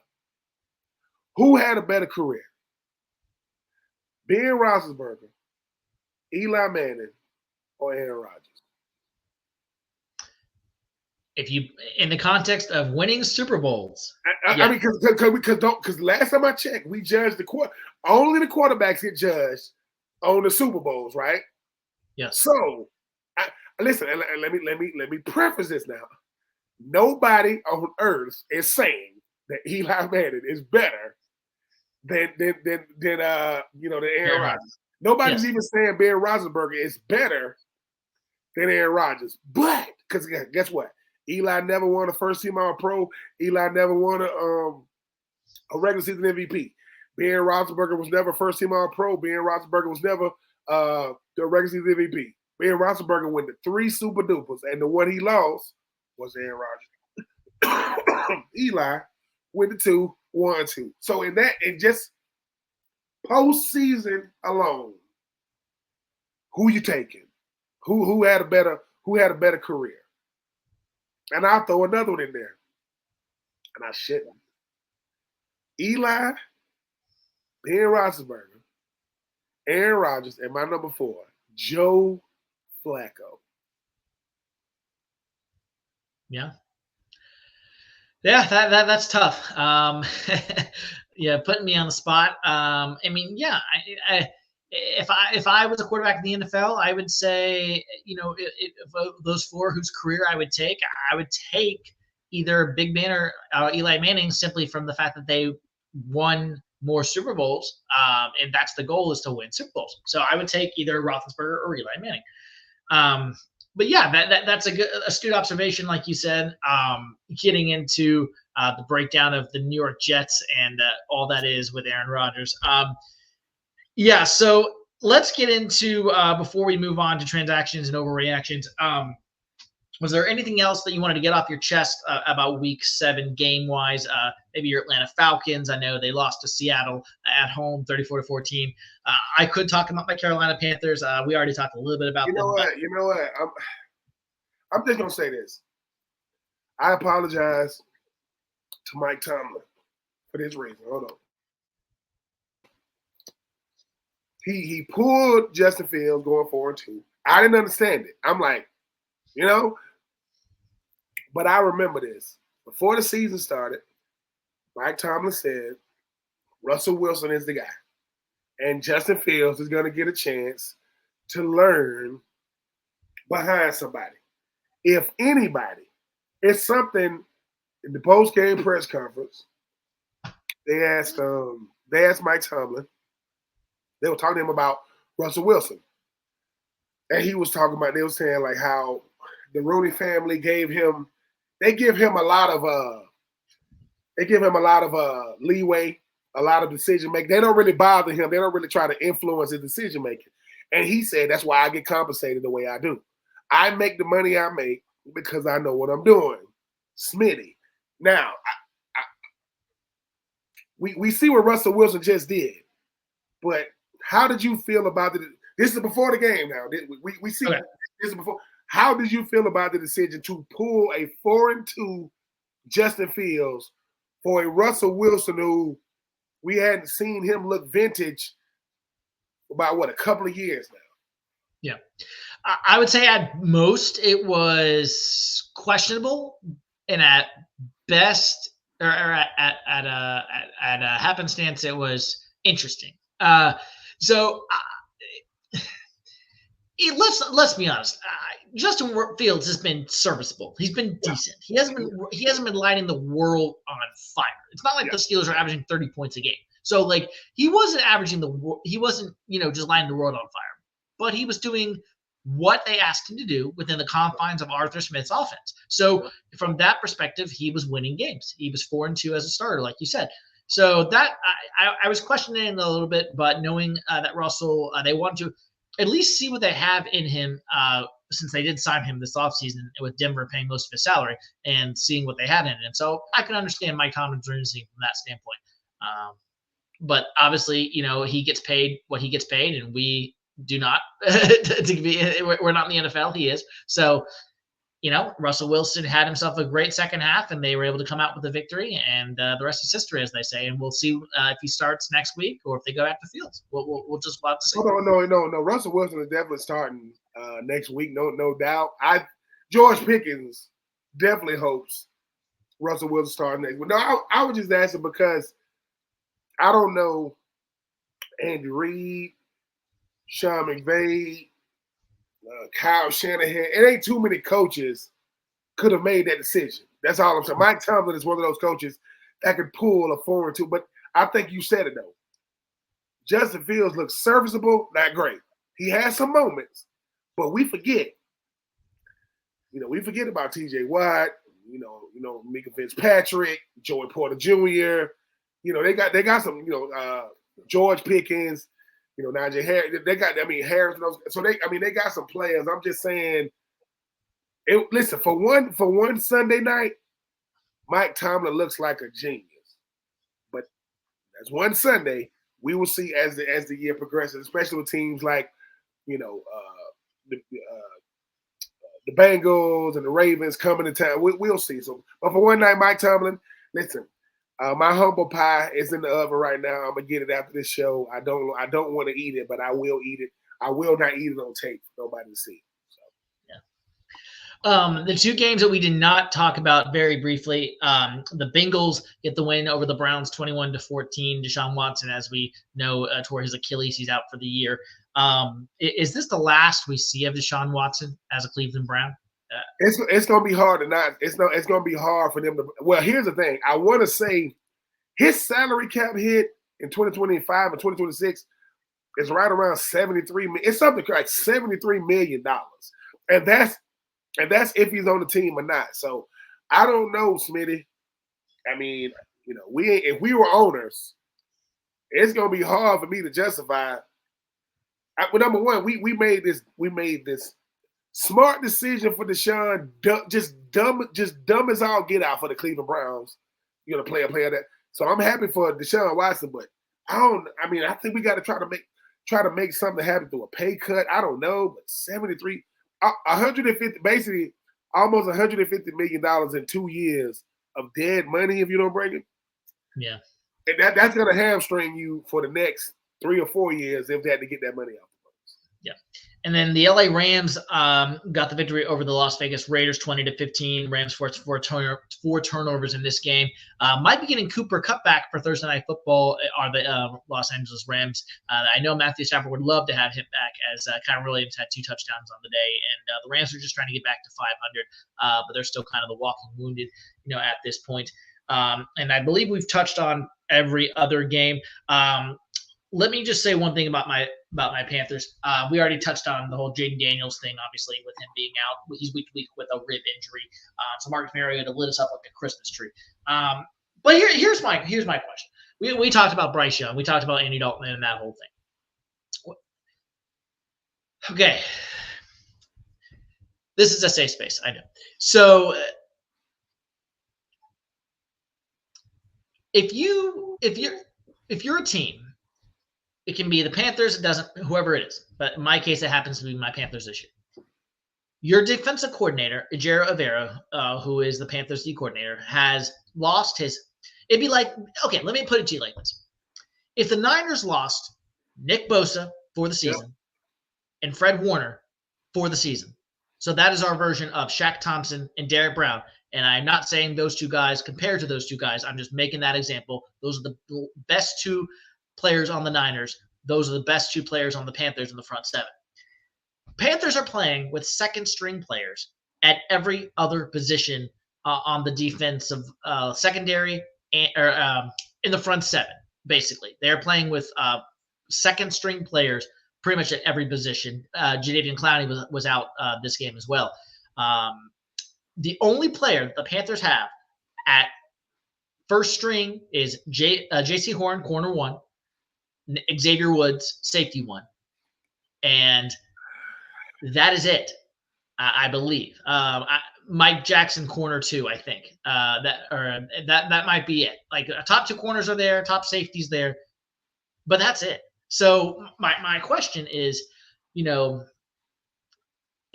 Who had a better career? Ben Roethlisberger, Eli Manning, or Aaron Rodgers? If you, in the context of winning Super Bowls, I mean, because last time I checked, we judged only the quarterbacks get judged on the Super Bowls, right? Yes. So, listen, and let me preface this now. Nobody on earth is saying that Eli Manning is better than Aaron Rodgers. Nobody's even saying Ben Roethlisberger is better than Aaron Rodgers. But because guess what? Eli never won a first team All-Pro. Eli never won a regular season MVP. Ben Roethlisberger was never first team All-Pro. Ben Roethlisberger was never the regular season MVP. Ben Roethlisberger went to 3 Super Dupers, and the one he lost was Aaron Rodgers. Eli went to 2, won 2. So in just postseason alone, who you taking? Who had a better career? And I'll throw another one in there. And I shouldn't. Eli, Ben Roethlisberger, Aaron Rodgers, and my number 4, Joe Flacco. Yeah. Yeah, that's tough. Yeah, putting me on the spot. I mean, yeah, if I was a quarterback in the NFL, I would say, if those 4 whose career I would take either Big Ben or Eli Manning, simply from the fact that they won more Super Bowls, and that's the goal, is to win Super Bowls. So I would take either Roethlisberger or Eli Manning. Um, but yeah, that's a good astute observation, like you said. Getting into the breakdown of the New York Jets and all that is with Aaron Rodgers. Yeah, so let's get into before we move on to transactions and overreactions. Was there anything else that you wanted to get off your chest about Week 7 game wise? Maybe your Atlanta Falcons. I know they lost to Seattle at home, 34-14. I could talk about my Carolina Panthers. We already talked a little bit about them. You know what? I'm just gonna say this. I apologize to Mike Tomlin for this reason. Hold on. He pulled Justin Fields going 4-2. I didn't understand it. I'm like, but I remember this. Before the season started, Mike Tomlin said Russell Wilson is the guy. And Justin Fields is going to get a chance to learn behind somebody. If anybody, it's something in the post-game press conference. They asked Mike Tomlin. They were talking to him about Russell Wilson. And he was talking about, they were saying like how the Rooney family give him a lot of leeway, a lot of decision making. They don't really bother him. They don't really try to influence his decision making. And he said, that's why I get compensated the way I do. I make the money I make because I know what I'm doing. Smitty. Now, we see what Russell Wilson just did. But how did you feel about it? This is before the game now. We see okay. This is before. How did you feel about the decision to pull a 4-2 Justin Fields for a Russell Wilson who we hadn't seen him look vintage about, a couple of years now? Yeah. I would say at most it was questionable, and at best, or at a happenstance, it was interesting. Let's be honest. Justin Fields has been serviceable. He's been decent. He hasn't been lighting the world on fire. It's not like the Steelers are averaging 30 points a game. So like he wasn't just lighting the world on fire. But he was doing what they asked him to do within the confines of Arthur Smith's offense. So from that perspective, he was winning games. He was 4-2 as a starter, like you said. So that I was questioning it a little bit, but knowing that Russell, they wanted to at least see what they have in him, since they did sign him this offseason with Denver paying most of his salary, and seeing what they had in him. So I can understand Mike Tomlin's reasoning from that standpoint. But obviously, he gets paid what he gets paid, and we do not. We're not in the NFL. He is. So, Russell Wilson had himself a great second half, and they were able to come out with a victory, and the rest is history, as they say. And we'll see if he starts next week or if they go back to Fields. We'll just have to see. No. Russell Wilson is definitely starting next week, no doubt. George Pickens definitely hopes Russell Wilson starting next week. No, I was just asking because I don't know Andy Reid, Sean McVay, Kyle Shanahan. It ain't too many coaches could have made that decision. That's all I'm saying. Mike Tomlin is one of those coaches that could pull a 4-2. But I think you said it, though. Justin Fields looks serviceable, not great. He has some moments, but we forget. We forget about T.J. Watt, Mika Fitzpatrick, Joey Porter Jr., they got some, George Pickens, Najee Harris. They got, Harris. So they got some players. I'm just saying. Listen, for one Sunday night, Mike Tomlin looks like a genius. But that's one Sunday. We will see as the year progresses, especially with teams like, the Bengals and the Ravens coming to town. We'll see. So, but for one night, Mike Tomlin, listen. My humble pie is in the oven right now. I'm gonna get it after this show. I don't want to eat it, but I will eat it. I will not eat it on tape for nobody to see. The two games that we did not talk about very briefly, the Bengals get the win over the Browns 21-14. Deshaun Watson, as we know, tore his Achilles. He's out for the year. Is this the last we see of Deshaun Watson as a Cleveland Brown? It's gonna be hard to not. It's gonna be hard for them to. Well, here's the thing. I want to say his salary cap hit in 2025 and 2026 is right around 73. It's something like $73 million, and that's if he's on the team or not. So I don't know, Smitty. I mean, if we were owners, it's gonna be hard for me to justify. Well, number one, we made this smart decision for Deshaun, just dumb as all get out for the Cleveland Browns. You're gonna play a player that. So I'm happy for Deshaun Watson, but I think we got to try to make something happen through a pay cut. I don't know, but 73, 150, basically almost $150 million in 2 years of dead money if you don't bring it. Yeah, and that's gonna hamstring you for the next 3 or 4 years if they had to get that money out. Yeah. And then the LA Rams got the victory over the Las Vegas Raiders 20-15. Rams forced four turnovers in this game. Might be getting Cooper Kupp back for Thursday Night Football are the Los Angeles Rams. I know Matthew Stafford would love to have him back, as Kyren Williams had 2 touchdowns on the day. And the Rams are just trying to get back to 500, but they're still kind of the walking wounded, at this point. And I believe we've touched on every other game. Let me just say one thing about my Panthers. We already touched on the whole Jaden Daniels thing, obviously, with him being out. He's week to week with a rib injury. So Marcus Mariota lit us up like a Christmas tree. But here's my question. We talked about Bryce Young. We talked about Andy Dalton and that whole thing. Okay. This is a safe space, I know. So if you're a team, it can be the Panthers, whoever it is. But in my case, it happens to be my Panthers this year. Your defensive coordinator, Ejiro Evero, who is the Panthers D coordinator, has lost his – it'd be like – okay, let me put it to you like this. If the Niners lost Nick Bosa for the season and Fred Warner for the season, so that is our version of Shaq Thompson and Derek Brown. And I'm not saying those two guys compared to those two guys. I'm just making that example. Those are the best two players on the Niners. Those are the best two players on the Panthers in the front seven. Panthers are playing with second-string players at every other position on the defensive secondary or in the front seven, basically. They're playing with second-string players pretty much at every position. Jadeveon Clowney was out this game as well. The only player the Panthers have at first string is J.C. Horn, corner 1, Xavier Woods, safety 1. And that is it, I believe. Mike Jackson, corner 2, I think. That might be it. Like, top 2 corners are there, top safeties there, but that's it. So my question is,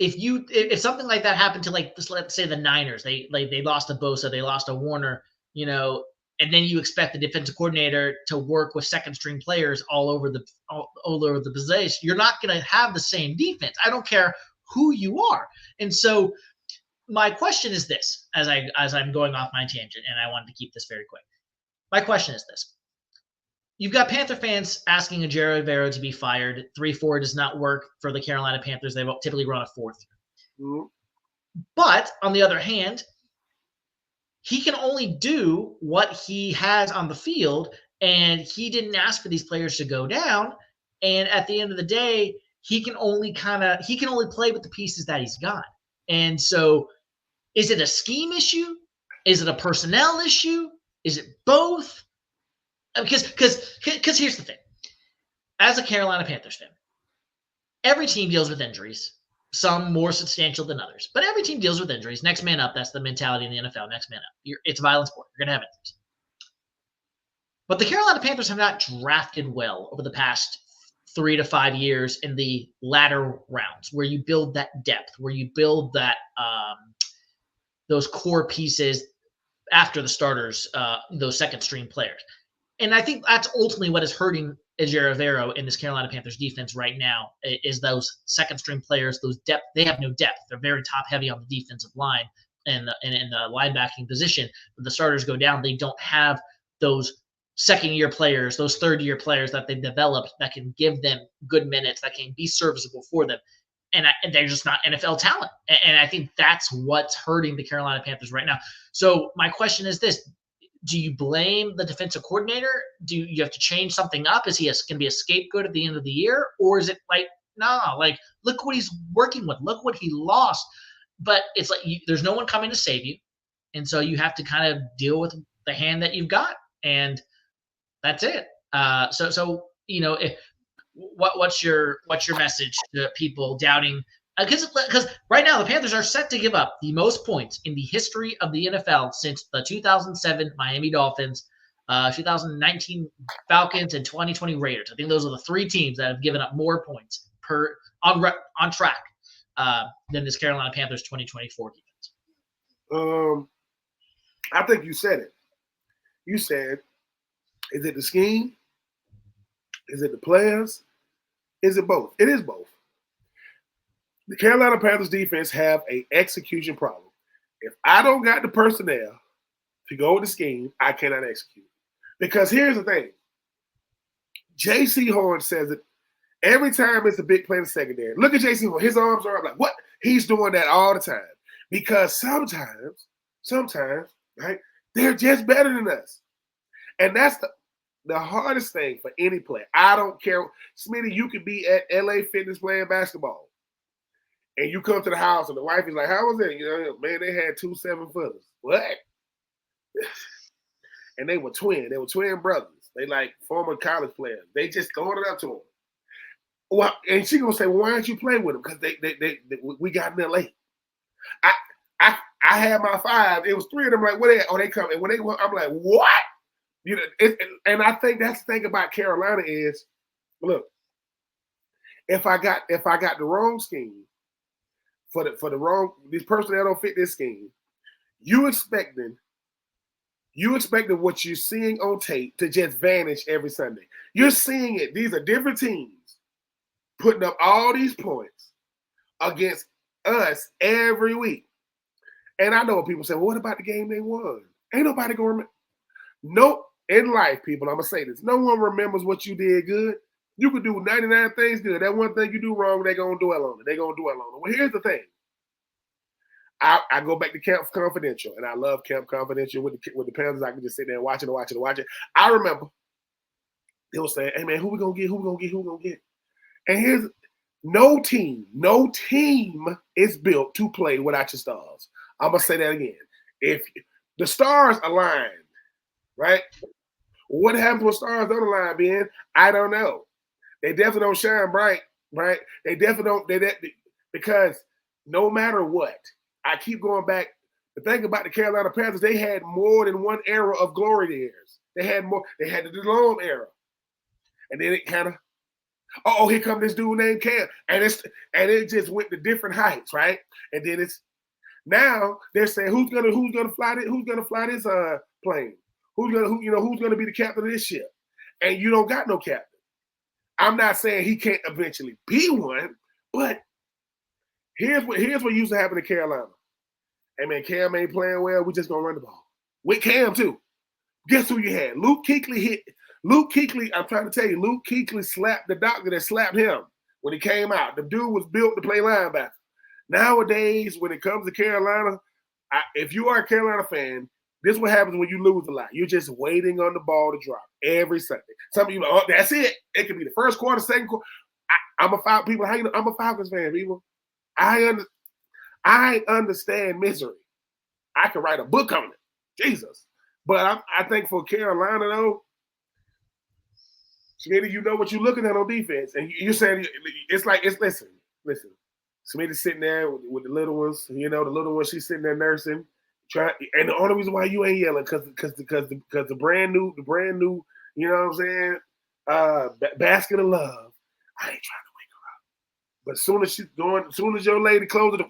if something like that happened to, like, let's say the Niners, they lost a Bosa, they lost a Warner, and then you expect the defensive coordinator to work with second string players all over the position, you're not going to have the same defense. I don't care who you are. And so my question is this, as I'm going off my tangent, and I wanted to keep this very quick. My question is this. You've got Panther fans asking Ejiro Evero to be fired. 3-4 does not work for the Carolina Panthers. They typically run a 4-3. Mm-hmm. But on the other hand, he can only do what he has on the field, and he didn't ask for these players to go down. And at the end of the day, he can only play with the pieces that he's got. And so, is it a scheme issue? Is it a personnel issue? Is it both? Because here's the thing. As a Carolina Panthers fan, every team deals with injuries, some more substantial than others. But every team deals with injuries. Next man up, that's the mentality in the NFL. Next man up. It's a violent sport. You're going to have injuries. But the Carolina Panthers have not drafted well over the past 3 to 5 years in the latter rounds, where you build that depth, where you build that those core pieces after the starters, those second string players. And I think that's ultimately what is hurting Ejiro Evero in this Carolina Panthers defense right now is those second string players, those depth. They have no depth. They're very top heavy on the defensive line and in the linebacking position. When the starters go down, they don't have those second year players, those third year players that they've developed that can give them good minutes, that can be serviceable for them. And they're just not NFL talent. And I think that's what's hurting the Carolina Panthers right now. So my question is this: do you blame the defensive coordinator? Do you have to change something up? Is he going to be a scapegoat at the end of the year? Or is it like, no, like, look what he's working with. Look what he lost. But it's like there's no one coming to save you. And so you have to kind of deal with the hand that you've got. And that's it. So what's your message to people doubting? Because right now the Panthers are set to give up the most points in the history of the NFL since the 2007 Miami Dolphins, 2019 Falcons, and 2020 Raiders. I think those are the three teams that have given up more points on track than this Carolina Panthers 2024 defense. I think you said it. You said, is it the scheme? Is it the players? Is it both? It is both. The Carolina Panthers defense have an execution problem. If I don't got the personnel to go with the scheme, I cannot execute. Because here's the thing. J.C. Horn says it every time it's a big play in the secondary. Look at J.C. Horn. His arms are up like, what? He's doing that all the time. Because sometimes, right, they're just better than us. And that's the hardest thing for any player. I don't care. Smitty, you could be at LA Fitness playing basketball. And you come to the house and the wife is like, how was it? You know, man, they had 2 7-footers. What? And they were twin. They were twin brothers. They like former college players. They just throwing it up to them. Well, and she gonna say, well, why don't you play with them? Because we got in LA. I had my 5. It was 3 of them. Like, where they at? Oh, they come. And when they went, I'm like, what? You know, and I think that's the thing about Carolina is, look, if I got the wrong scheme for the wrong, this person that don't fit this scheme, you expecting what you're seeing on tape to just vanish every Sunday. You're seeing it. These are different teams putting up all these points against us every week. And I know what people say, well, what about the game they won? Ain't nobody going to remember. Nope. In life, people, I'm going to say this. No one remembers what you did good. You could do 99 things good. That one thing you do wrong, they're going to dwell on it. They're going to dwell on it. Well, here's the thing. I go back to Camp Confidential, and I love Camp Confidential with the Panthers. I can just sit there and watch it. I remember they were saying, hey, man, who we going to get? And here's no team is built to play without your stars. I'm going to say that again. If the stars align, right? What happens when stars don't align, Ben? I don't know. They definitely don't shine bright, right? They definitely don't. Because no matter what, I keep going back. The thing about the Carolina Panthers, they had more than one era of glory theirs. They had more. They had the DeLome era, and then it kind of, here come this dude named Cam, and it just went to different heights, right? And then it's now they're saying who's gonna fly this plane? Who's gonna be the captain of this ship? And you don't got no captain. I'm not saying he can't eventually be one, but here's what used to happen to Carolina. Hey man, Cam ain't playing well. We just gonna run the ball with Cam too. Guess who you had? Luke Kuechly. I'm trying to tell you, Luke Kuechly slapped the doctor that slapped him when he came out. The dude was built to play linebacker. Nowadays, when it comes to Carolina, if you are a Carolina fan, this is what happens when you lose a lot. You're just waiting on the ball to drop every Sunday. Some of you like, oh, that's it. It could be the first quarter, second quarter. I'm a Falcons fan, people. I understand misery. I could write a book on it. Jesus. But I think for Carolina, though, Smitty, you know what you're looking at on defense. And you're saying listen. Smitty's sitting there with the little ones. You know, the little one, she's sitting there nursing. And the only reason why you ain't yelling because the brand new, you know what I'm saying, basket of love. I ain't trying to wake her up. But as soon as your lady closes the,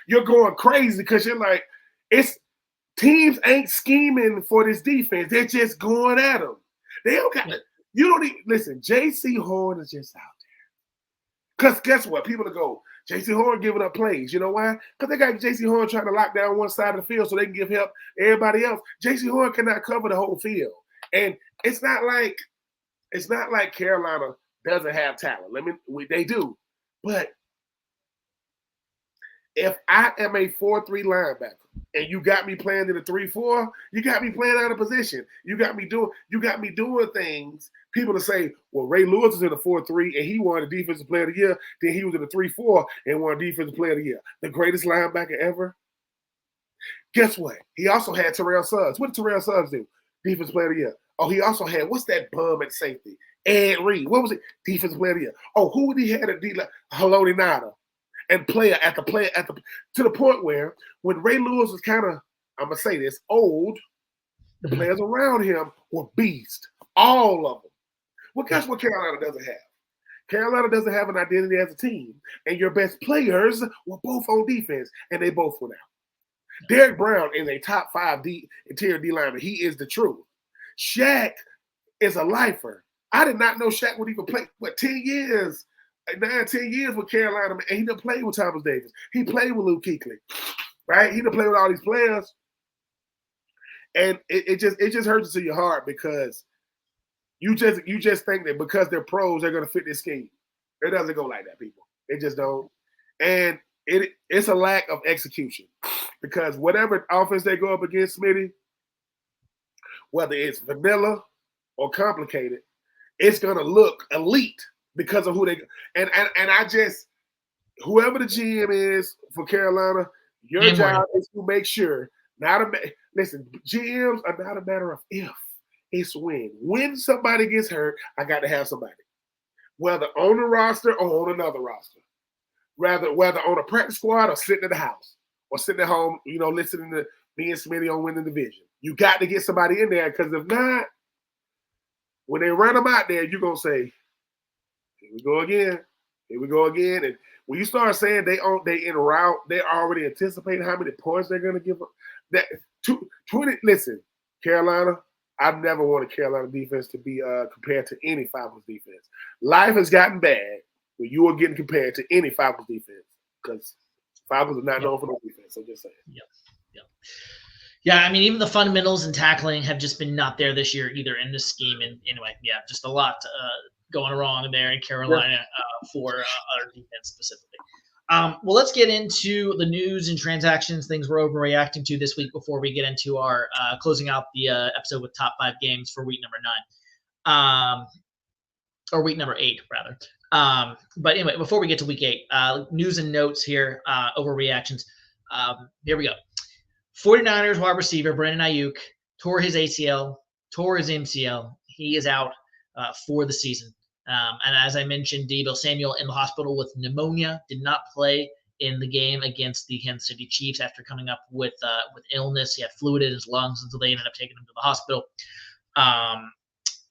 you're going crazy because you're like, Teams ain't scheming for this defense. They're just going at them. They don't got you don't even listen. J.C. Horn is just out there. Because guess what? People will go, J.C. Horn giving up plays. You know why? Because they got J.C. Horn trying to lock down one side of the field so they can give help everybody else. J.C. Horn cannot cover the whole field. And it's not like Carolina doesn't have talent. They do. But if I am a 4-3 linebacker and you got me playing in a 3-4, you got me playing out of position. You got me doing things. People to say, well, Ray Lewis was in a 4-3 and he won the defensive player of the year. Then he was in a 3-4 and won defensive player of the year. The greatest linebacker ever. Guess what? He also had Terrell Suggs. What did Terrell Suggs do? Defensive player of the year. Oh, he also had, what's that bum at safety? Ed Reed. What was it? Defensive player of the year. Oh, who would he have at D-line? Haloti Ngata. And to the point where when Ray Lewis was kind of, I'm gonna say this, old, the players around him were beasts, all of them. Well, guess what Carolina doesn't have? Carolina doesn't have an identity as a team, and your best players were both on defense, and they both went out. Derek Brown is a top 5 interior D lineman. He is the truth. Shaq is a lifer. I did not know Shaq would even play. 10 years? 10 years with Carolina, and he done played with Thomas Davis. He played with Luke Kuechly, right? He done played with all these players, and it just hurts to your heart because you just think that because they're pros, they're gonna fit this scheme. It doesn't go like that, people. It just don't, and it's a lack of execution because whatever offense they go up against, Smitty, whether it's vanilla or complicated, it's gonna look elite. Because of who they and I just whoever the GM is for Carolina, your job is to make sure listen. GMs are not a matter of if, it's when. When somebody gets hurt, I got to have somebody, whether on the roster or on another roster, whether on a practice squad or sitting at the house or sitting at home, listening to me and Smitty on winning the division. You got to get somebody in there because if not, when they run them out there, you're gonna say, Here we go again. And when you start saying they en route, they already anticipating how many points they're going to give up. That 20. Listen, Carolina, I've never wanted Carolina defense to be compared to any Falcons defense. Life has gotten bad when you are getting compared to any Falcons defense because Falcons are not known for no defense. I'm just saying. Yep. Yeah, I mean, even the fundamentals and tackling have just been not there this year either in this scheme. And anyway, just a lot going wrong there in Carolina for our defense specifically. Well, let's get into the news and transactions, things we're overreacting to this week before we get into our closing out the episode with top 5 games for week number 9. Or week number 8, rather. But anyway, before we get to week 8, news and notes here, overreactions. Here we go. 49ers wide receiver Brandon Ayuk tore his ACL, tore his MCL. He is out for the season. And as I mentioned, Deebo Samuel in the hospital with pneumonia, did not play in the game against the Kansas City Chiefs after coming up with illness. He had fluid in his lungs, and so they ended up taking him to the hospital.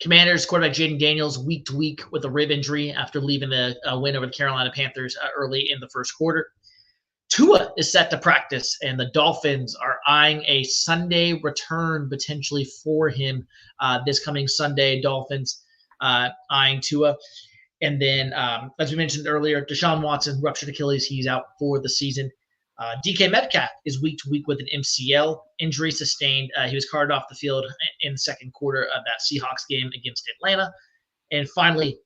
Commanders quarterback Jaden Daniels week to week with a rib injury after leaving the win over the Carolina Panthers early in the first quarter. Tua is set to practice, and the Dolphins are eyeing a Sunday return potentially for him this coming Sunday. Dolphins eyeing Tua. And then, as we mentioned earlier, Deshaun Watson ruptured Achilles. He's out for the season. DK Metcalf is week to week with an MCL injury sustained. He was carted off the field in the second quarter of that Seahawks game against Atlanta. And finally,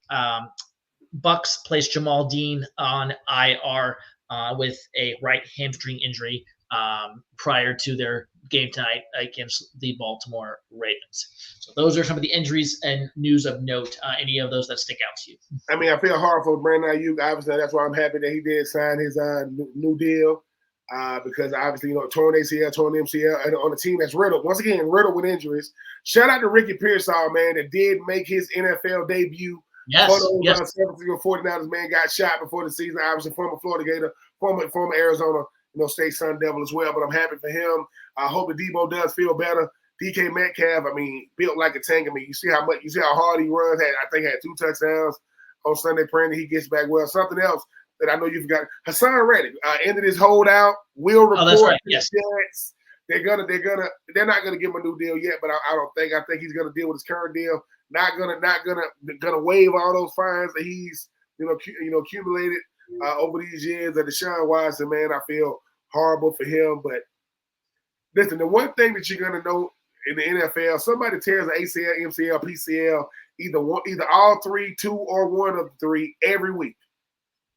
Bucks placed Jamal Dean on IR with a right hamstring injury prior to their game tonight against the Baltimore Ravens. So those are some of the injuries and news of note. Any of those that stick out to you? I mean, I feel hard for Brandon Ayuk. Obviously, that's why I'm happy that he did sign his new deal because obviously, torn ACL, torn MCL, and on a team that's riddled. Once again, riddled with injuries. Shout out to Ricky Pearsall, man, that did make his NFL debut. Yes. San Francisco 49ers man got shot before the season. Obviously, former Florida Gator, former Arizona, State Sun Devil as well. But I'm happy for him. I hope that Deebo does feel better. DK Metcalf, I mean, built like a tank. I mean, you see how hard he runs. I think had 2 touchdowns on Sunday. Praying that he gets back well. Something else that I know you forgot. Hassan Reddick ended his holdout. Will report that's right. Yes. they're not gonna give him a new deal yet, but I don't think. I think he's gonna deal with his current deal. Not gonna waive all those fines that he's accumulated over these years. And Deshaun Watson, man, I feel horrible for him. But listen, the one thing that you're gonna know in the NFL, somebody tears an ACL, MCL, PCL, either all three, two, or one of the three every week.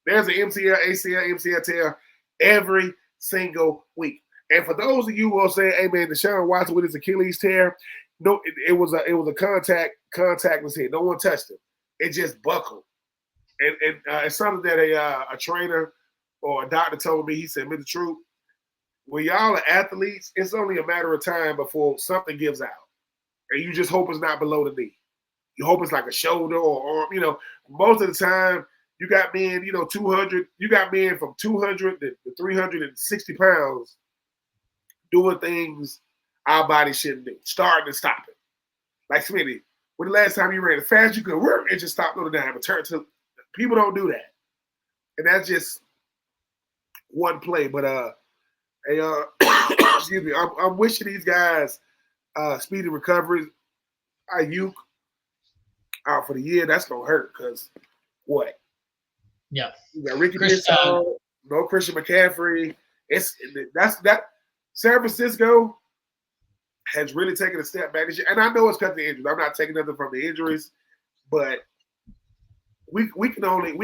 There's an MCL, ACL, MCL tear every single week. And for those of you who are saying, "Hey man, Deshaun Watson with his Achilles tear," no, it was a contact was hit. No one touched him. It just buckled. And it's something that a trainer or a doctor told me. He said, "Mr. Troupe, when y'all are athletes, it's only a matter of time before something gives out, and you just hope it's not below the knee. You hope it's like a shoulder or arm. Most of the time." You got men, 200. You got men from 200 to 360 pounds doing things our body shouldn't do, starting and stopping. Like Smitty, when the last time you ran as fast as you could, and just stopped on the dime and turn to. People don't do that, and that's just one play. But excuse me, I'm wishing these guys speedy recovery. Ayuk out for the year. That's gonna hurt because what? Yeah, you got Ricky Bisson, no Christian McCaffrey. That San Francisco has really taken a step back this year, and I know it's because of the injuries. I'm not taking nothing from the injuries, but we can only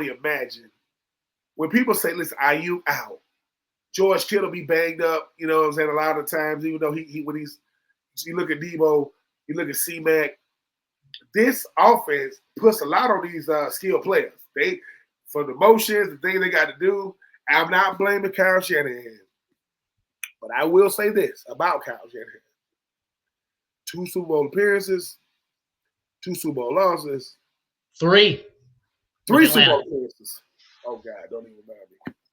imagine when people say, "Listen, Ayuk out, George Kittle be banged up." You know what I'm saying? A lot of times, even though you look at Debo, you look at C-Mac, this offense puts a lot on these skilled players. For the motions, the things they got to do. I'm not blaming Kyle Shanahan. But I will say this about Kyle Shanahan. 2 Super Bowl appearances, 2 Super Bowl losses. 3 Super Bowl appearances. Oh, God, don't even mind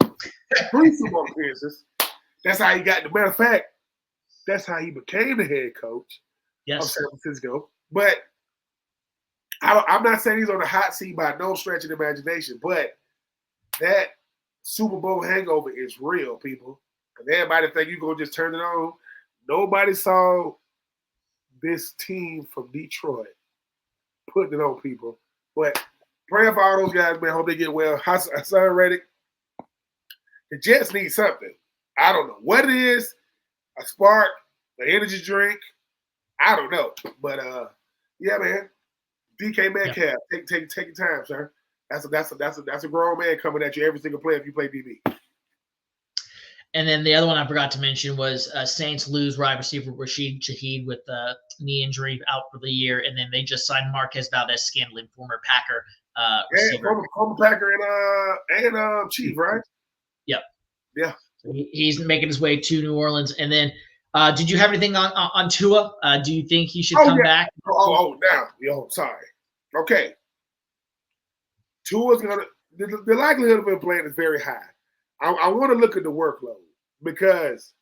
me. 3 Super Bowl appearances. That's how he got, matter of fact, that's how he became the head coach of San Francisco. But I'm not saying he's on the hot seat by no stretch of the imagination, but that Super Bowl hangover is real, people. And everybody think you're going to just turn it on. Nobody saw this team from Detroit putting it on people. But praying for all those guys, man. Hope they get well. Hassan Reddick. The Jets need something. I don't know what it is. A spark, an energy drink. I don't know. But, yeah, man. DK Metcalf, take your time, sir. That's a grown man coming at you every single play if you play DB. And then the other one I forgot to mention was Saints lose wide receiver Rashid Shaheed with a knee injury out for the year, and then they just signed Marquez Valdez-Scantling, former Packer receiver. Former Packer and Chief, right? Yep. Yeah. So he's making his way to New Orleans, and then. Did you have anything on Tua? Do you think he should come back? Now, sorry. Okay. Tua's gonna the likelihood of him playing is very high. I want to look at the workload because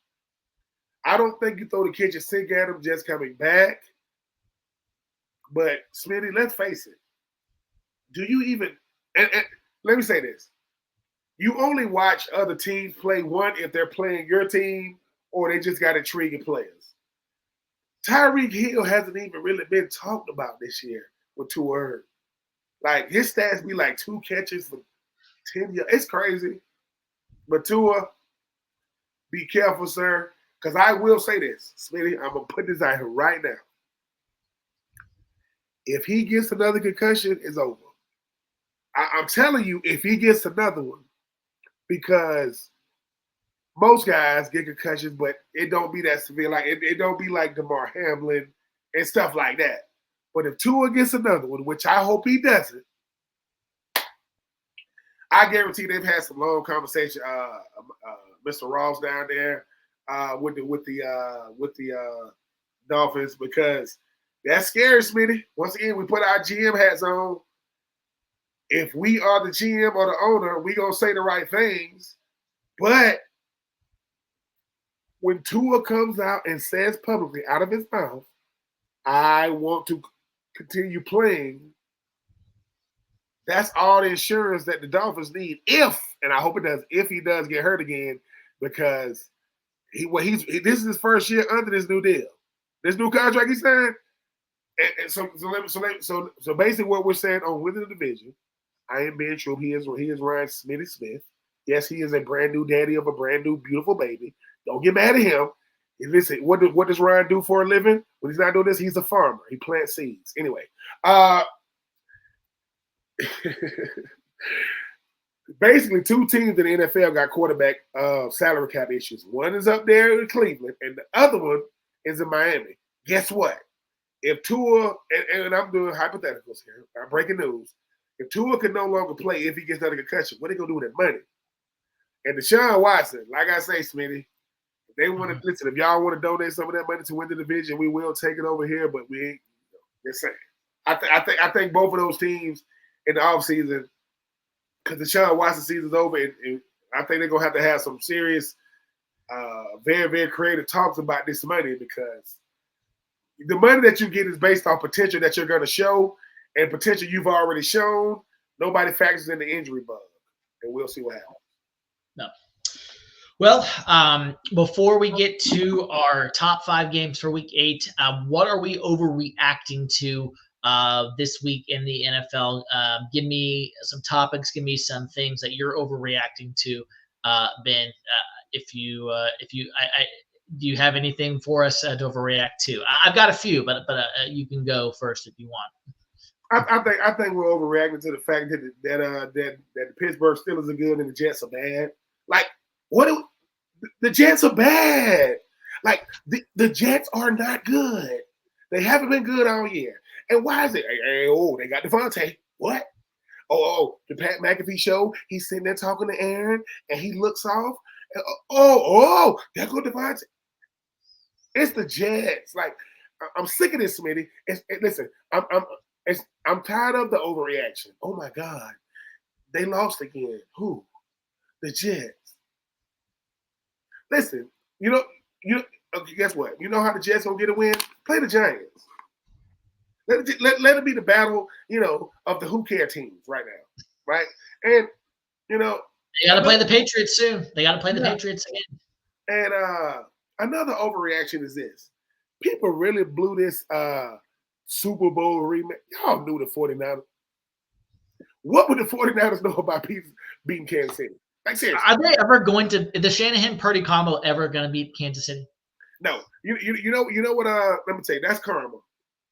I don't think you throw the kitchen sink at him just coming back. But Smitty, let's face it. Do you even? And let me say this: you only watch other teams play one if they're playing your team. Or they just got intriguing players. Tyreek Hill hasn't even really been talked about this year with Tua hurt. Like, his stats be like 2 catches for 10 yards. It's crazy. But Tua, be careful, sir. Because I will say this, Smitty, I'm going to put this out here right now. If he gets another concussion, it's over. I'm telling you, if he gets another one, because most guys get concussions, but it don't be that severe. Like it don't be like DeMar Hamlin and stuff like that. But if Tua gets another one, which I hope he doesn't, I guarantee they've had some long conversation. Mr. Ross down there with the Dolphins, because that scares me. Once again, we put our GM hats on. If we are the GM or the owner, we gonna say the right things, but when Tua comes out and says publicly out of his mouth, I want to continue playing, that's all the insurance that the Dolphins need if, and I hope it does, if he does get hurt again, because This is his first year under this new deal, this new contract he signed. And so basically, what we're saying on winning the division, I am being true. He is Ryan Smitty Smith. Yes, he is a brand new daddy of a brand new beautiful baby. Don't get mad at him. Listen, what does Ryan do for a living? When he's not doing this, he's a farmer. He plants seeds. Anyway, basically, two teams in the NFL got quarterback salary cap issues. One is up there in Cleveland, and the other one is in Miami. Guess what? If Tua, and I'm doing hypotheticals here, I'm breaking news. If Tua can no longer play if he gets another concussion, what are they going to do with that money? And Deshaun Watson, like I say, Smitty, if they want to listen, if y'all want to donate some of that money to win the division, we will take it over here, but we ain't just saying. I think both of those teams in the offseason, because Deshaun Watson season's over, and I think they're going to have some serious, very, very creative talks about this money, because the money that you get is based on potential that you're going to show, and potential you've already shown. Nobody factors in the injury bug, and we'll see what happens. No. Well, before we get to our top 5 games for Week 8, what are we overreacting to this week in the NFL? Give me some topics. Give me some things that you're overreacting to, Ben. Do you have anything for us to overreact to? I've got a few, but you can go first if you want. I think we're overreacting to the fact that the Pittsburgh Steelers are good and the Jets are bad. Like, the Jets are bad. Like, the Jets are not good. They haven't been good all year. And why is it? They got Devontae. What? The Pat McAfee show. He's sitting there talking to Aaron, and he looks off. There go Devontae. It's the Jets. Like, I'm sick of this, Smitty. Listen, I'm tired of the overreaction. Oh my God, they lost again. Who? The Jets. Listen, okay, guess what? You know how the Jets gonna get a win? Play the Giants. Let it be the battle, of the who care teams right now, right? And they got to play the Patriots soon. They got to play the Patriots again. And another overreaction is this: people really blew this Super Bowl rematch. Y'all knew the 49ers. What would the 49ers know about beating Kansas City? Like, seriously. Are they ever going to the Shanahan-Purdy combo ever going to beat Kansas City? No. You know what? Let me tell you, that's karma.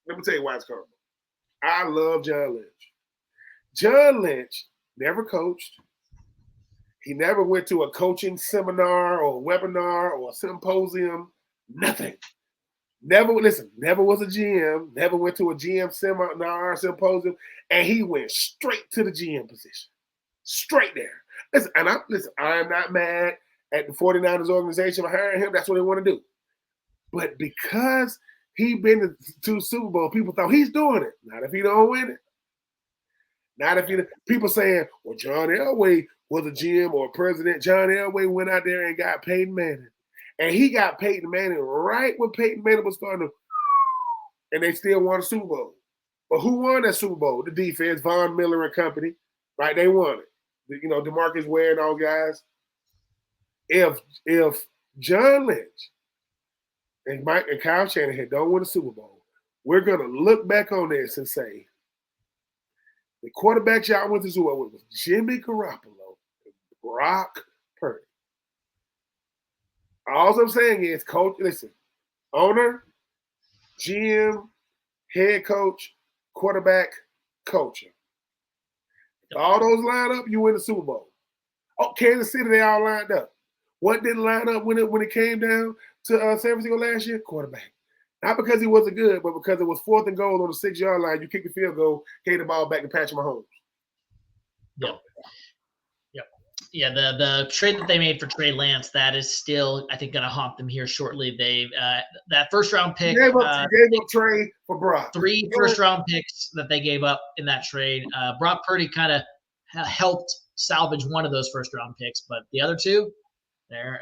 Let me tell you why it's karma. I love John Lynch. John Lynch never coached. He never went to a coaching seminar or webinar or symposium. Nothing. Never was a GM. Never went to a GM seminar, symposium, and he went straight to the GM position. Straight there. Listen, I am not mad at the 49ers organization for hiring him. That's what they want to do. But because he been to Super Bowl, people thought he's doing it. Not if he don't win it. Not if people saying, well, John Elway was a GM or a president. John Elway went out there and got Peyton Manning. And he got Peyton Manning right when Peyton Manning was starting to, and they still won a Super Bowl. But who won that Super Bowl? The defense, Von Miller and company, right? They won it. DeMarcus Ware and all guys. If John Lynch and Mike and Kyle Shanahan don't win a Super Bowl, we're gonna look back on this and say the quarterbacks y'all went to Super Bowl with was Jimmy Garoppolo and Brock Purdy. All I'm saying is, coach, listen, owner, GM, head coach, quarterback, coacher. If all those line up, you win the Super Bowl. Oh, Kansas City, they all lined up. What didn't line up when it came down to San Francisco last year? Quarterback. Not because he wasn't good, but because it was 4th and goal on the 6-yard line. You kick the field goal, gave the ball back to Patrick Mahomes. Yep. Yeah, the trade that they made for Trey Lance, that is still, I think, going to haunt them here shortly. They that first-round pick. Gave up Trey for Brock. 3 first-round picks that they gave up in that trade. Brock Purdy kind of helped salvage one of those first-round picks, but the other 2, they're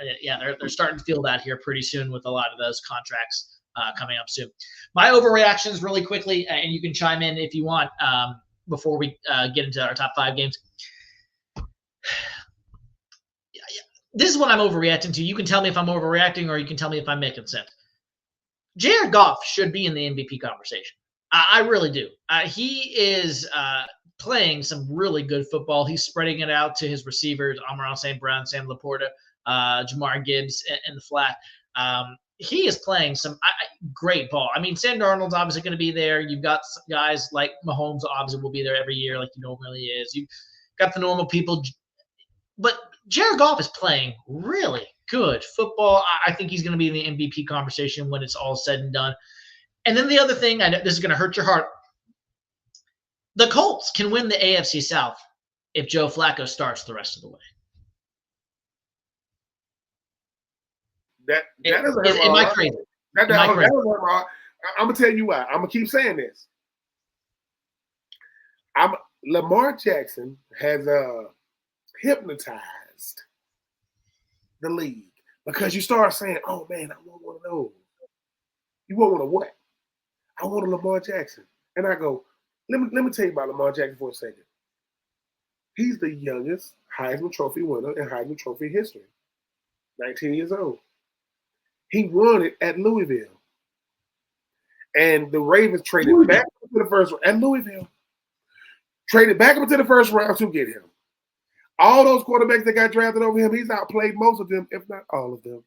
starting to feel that here pretty soon with a lot of those contracts coming up soon. My overreactions really quickly, and you can chime in if you want before we get into our top 5 games. this is what I'm overreacting to. You can tell me if I'm overreacting, or you can tell me if I'm making sense. Jared Goff should be in the MVP conversation. I really do. He is playing some really good football. He's spreading it out to his receivers, Amon-Ra St. Brown, Sam Laporta, Jamar Gibbs, and the flat. He is playing some great ball. I mean, Sam Darnold's obviously going to be there. You've got guys like Mahomes obviously will be there every year like he normally is. You've got the normal people. But Jared Goff is playing really good football. I think he's going to be in the MVP conversation when it's all said and done. And then the other thing, I know this is going to hurt your heart. The Colts can win the AFC South if Joe Flacco starts the rest of the way. Am I crazy? I'm gonna tell you why. I'm gonna keep saying this. Lamar Jackson has hypnotized the league because you start saying, "Oh man, I want one of those." You want one of what? I want a Lamar Jackson, and I go, "Let me tell you about Lamar Jackson for a second. He's the youngest Heisman Trophy winner in Heisman Trophy history. 19 years old. He won it at Louisville. And the Ravens traded back to the first round at Louisville. Traded back into the first round to get him. All those quarterbacks that got drafted over him, he's outplayed most of them, if not all of them.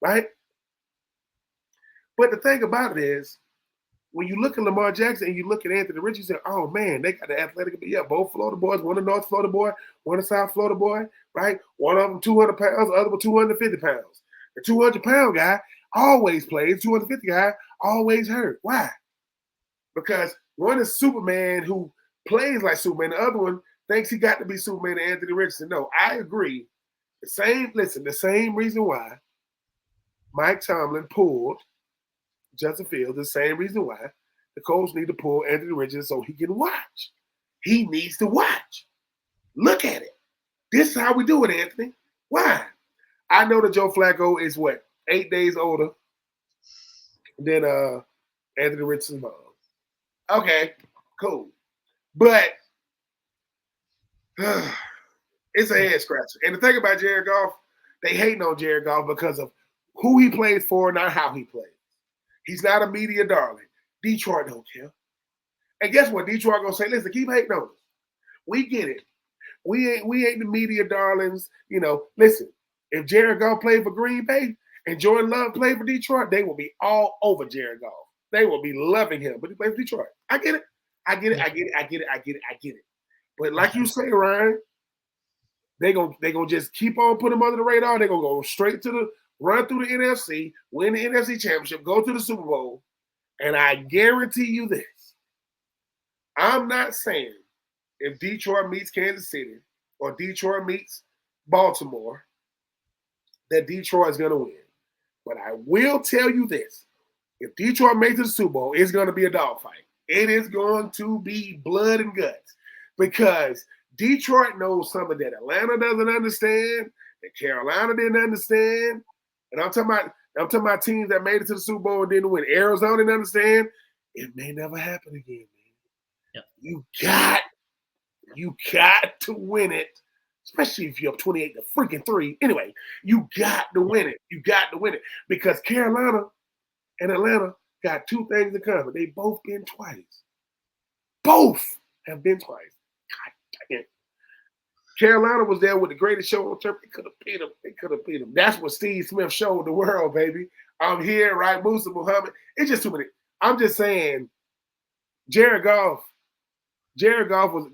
Right? But the thing about it is, when you look at Lamar Jackson and you look at Anthony Richardson, you say, oh man, they got the athletic. Yeah, both Florida boys, one a North Florida boy, one a South Florida boy, right? One of them 200 pounds, the other one 250 pounds. The 200-pound guy always plays. 250 guy always hurt. Why? Because one is Superman who plays like Superman. The other one thinks he got to be Superman and Anthony Richardson. No, I agree. The same reason why Mike Tomlin pulled Justin Fields, the same reason why the Colts need to pull Anthony Richardson so he can watch. He needs to watch. Look at it. This is how we do it, Anthony. Why? I know that Joe Flacco is 8 days older than Anthony Richardson's mom. Okay, cool. But it's a head scratcher. And the thing about Jared Goff, they hating on Jared Goff because of who he plays for, not how he plays. He's not a media darling. Detroit don't care. And guess what? Detroit gonna say, listen, keep hating on us. We get it. We ain't the media darlings. You know, listen, if Jared Goff played for Green Bay and Jordan Love played for Detroit, they will be all over Jared Goff. They will be loving him. But he played for Detroit. I get it. But like you say, Ryan, they gonna just keep on putting him under the radar. They're gonna go straight to the run through the NFC, win the NFC Championship, go to the Super Bowl, and I guarantee you this. I'm not saying if Detroit meets Kansas City or Detroit meets Baltimore that Detroit is going to win. But I will tell you this. If Detroit makes it to the Super Bowl, it's going to be a dogfight. It is going to be blood and guts because Detroit knows something that Atlanta doesn't understand, that Carolina didn't understand. And I'm talking about teams that made it to the Super Bowl and didn't win. Arizona didn't understand. It may never happen again, man. Yep. You got to win it, especially if you're up 28-3. Anyway, you got to win it. You got to win it because Carolina and Atlanta got two things in common. They both been twice. Both have been twice. God damn. Carolina was there with the greatest show on turf. They could have beat them. That's what Steve Smith showed the world, baby. I'm here, right? Musa Muhammad. It's just too many. I'm just saying, Jared Goff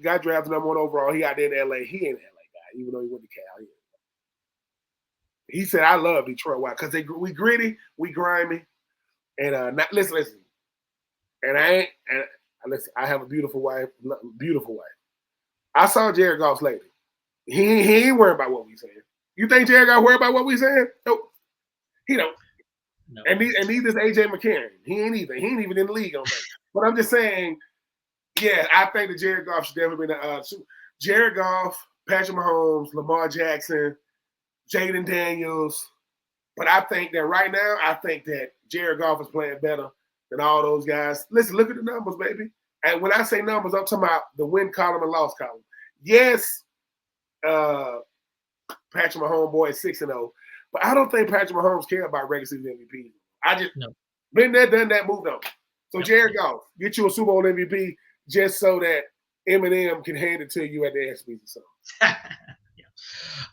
got drafted number 1 overall. He out there in LA. He ain't an LA guy, even though he went to Cal. He said, I love Detroit. Why? Because we gritty, we grimy. And listen. And listen, I have a beautiful wife. I saw Jared Goff's lady. He ain't worried about what we saying. You think Jared Goff worried about what we saying? Nope. He don't. No. And neither is AJ McCarron. He ain't either. He ain't even in the league on that. But I'm just saying, yeah, I think that Jared Goff should definitely be Jared Goff, Patrick Mahomes, Lamar Jackson, Jaden Daniels. But I think that right now, Jared Goff is playing better than all those guys. Listen, look at the numbers, baby. And when I say numbers, I'm talking about the win column and loss column. Yes, Patrick Mahomes boy is 6-0. But I don't think Patrick Mahomes cares about regular season MVP. I just been there, done that, moved on. So Jared Goff, get you a Super Bowl MVP just so that Eminem can hand it to you at the SBC song.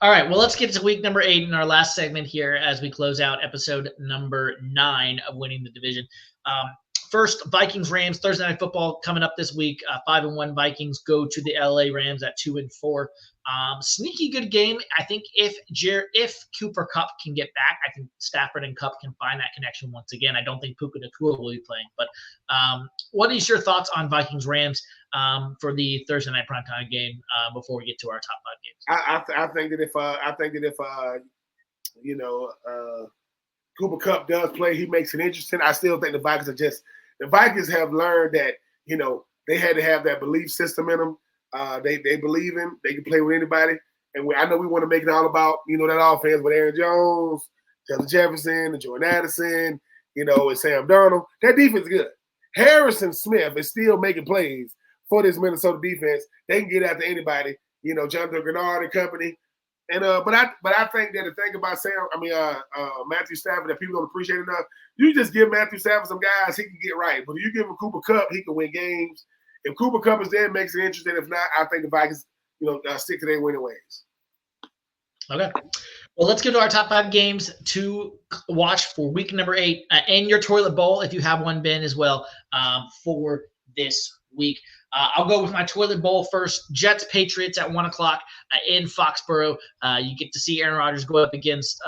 All right, well, let's get to week number 8 in our last segment here as we close out episode number 9 of Winning the Division. First, Vikings-Rams, Thursday Night Football coming up this week. 5-1 Vikings go to the LA Rams at 2-4. Sneaky good game. I think if Cooper Kupp can get back, I think Stafford and Kupp can find that connection once again. I don't think Puka Nacua will be playing. But what is your thoughts on Vikings-Rams for the Thursday night primetime game before we get to our top 5 games? I think that if Cooper Kupp does play, he makes it interesting. I still think the Vikings have learned that, they had to have that belief system in them. They believe in, they can play with anybody. And I know we want to make it all about, that offense with Aaron Jones, Justin Jefferson, and Jordan Addison, and Sam Darnold. That defense is good. Harrison Smith is still making plays for this Minnesota defense. They can get after anybody, Jonathan Grenard and company. And but I think that the thing about Matthew Stafford that people don't appreciate enough, you just give Matthew Stafford some guys he can get right. But if you give him Cooper Kupp, he can win games. If Cooper Kupp is there, it makes it interesting. If not, I think the Vikings, stick to their winning ways. Okay. Well, let's go to our top 5 games to watch for week number 8 and your toilet bowl, if you have one, Ben, as well, for this week. I'll go with my toilet bowl first. Jets-Patriots at 1 o'clock in Foxborough. You get to see Aaron Rodgers go up against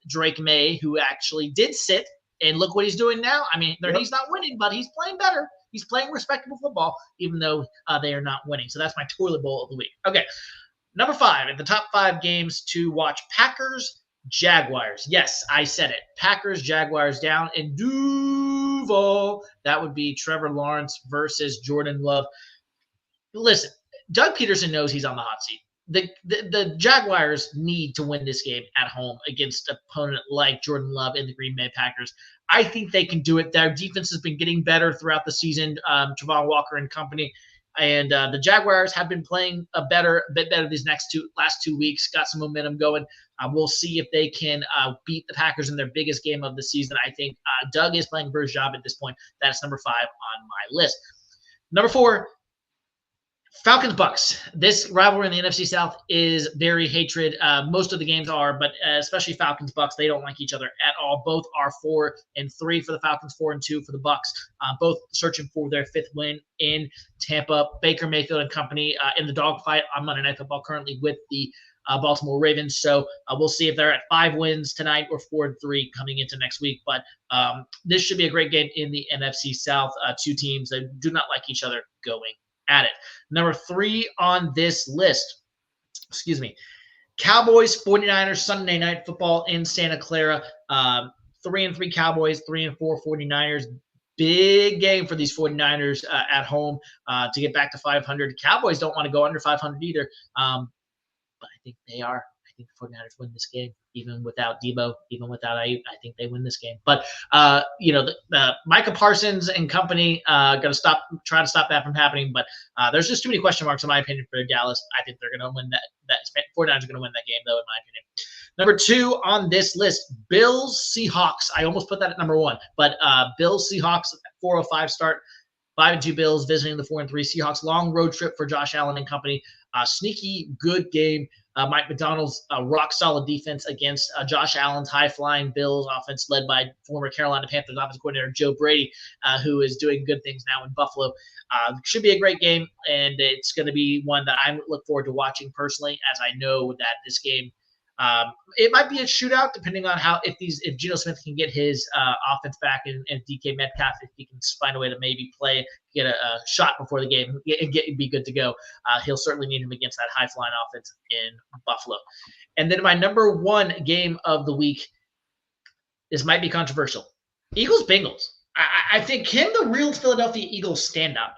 Drake May, who actually did sit, and look what he's doing now. I mean, he's not winning, but he's playing better. He's playing respectable football, even though they are not winning. So that's my toilet bowl of the week. Okay, number 5, in the top 5 games to watch, Packers-Jaguars. Yes, I said it. Packers-Jaguars down in Duval. That would be Trevor Lawrence versus Jordan Love. Listen, Doug Peterson knows he's on the hot seat. The Jaguars need to win this game at home against an opponent like Jordan Love and the Green Bay Packers. I think they can do it. Their defense has been getting better throughout the season, Travon Walker and company. And the Jaguars have been playing a bit better these last 2 weeks, got some momentum going. We'll see if they can beat the Packers in their biggest game of the season. I think Doug is playing for his job at this point. That's number 5 on my list. Number 4, Falcons-Bucks. This rivalry in the NFC South is very hatred. Most of the games are, but especially Falcons-Bucks, they don't like each other at all. Both are 4-3 for the Falcons, 4-2 for the Bucks. Both searching for their 5th win in Tampa. Baker Mayfield and company in the dogfight on Monday Night Football currently with the Baltimore Ravens. So we'll see if they're at 5 wins tonight or 4-3 coming into next week. But this should be a great game in the NFC South. 2 teams that do not like each other going at it. Number 3 on this list, Cowboys, 49ers, Sunday Night Football in Santa Clara. 3-3 Cowboys, 3-4 49ers. Big game for these 49ers at home to get back to 500. Cowboys don't want to go under 500 either, but I think they are. I think the 49ers win this game, even without Debo, even without Ayuk. I think they win this game. But, Micah Parsons and company going to try to stop that from happening. But there's just too many question marks, in my opinion, for Dallas. I think they're going to win that 49ers are going to win that game, though, in my opinion. Number 2 on this list, Bills-Seahawks. I almost put that at number 1. But Bills-Seahawks, 4:05 start. 5-2 Bills visiting the 4-3 Seahawks. Long road trip for Josh Allen and company. Sneaky good game. Mike McDonald's rock-solid defense against Josh Allen's high-flying Bills offense led by former Carolina Panthers offensive coordinator Joe Brady, who is doing good things now in Buffalo. Should be a great game, and it's going to be one that I look forward to watching personally, as I know that this game it might be a shootout depending on if Geno Smith can get his offense back and DK Metcalf, if he can find a way to maybe get a shot before the game and be good to go. He'll certainly need him against that high-flying offense in Buffalo. And then my number 1 game of the week, this might be controversial. Eagles-Bengals. I think can the real Philadelphia Eagles stand up?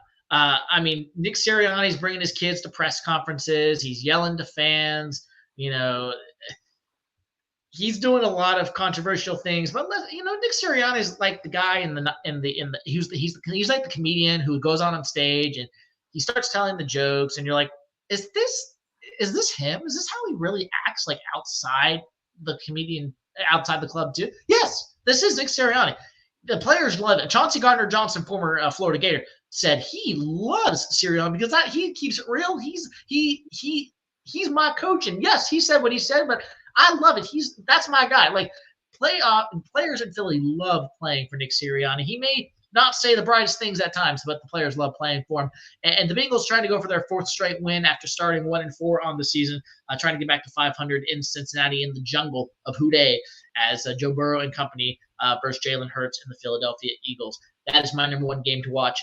Nick Sirianni's bringing his kids to press conferences. He's yelling to fans. He's doing a lot of controversial things, but Nick Sirianni is like the guy he's like the comedian who goes on stage and he starts telling the jokes, and you're like, is is this him? Is this how he really acts like outside the comedian, outside the club too? Yes, this is Nick Sirianni. The players love it. Chauncey Gardner-Johnson, former Florida Gator, said he loves Sirianni because he keeps it real. He's my coach, and yes, he said what he said, but I love it. That's my guy. Like players in Philly love playing for Nick Sirianni. He may not say the brightest things at times, but the players love playing for him. And the Bengals trying to go for their fourth straight win after starting 1-4 on the season, trying to get back to 500 in Cincinnati in the jungle of Houday as Joe Burrow and company versus Jalen Hurts and the Philadelphia Eagles. That is my number one game to watch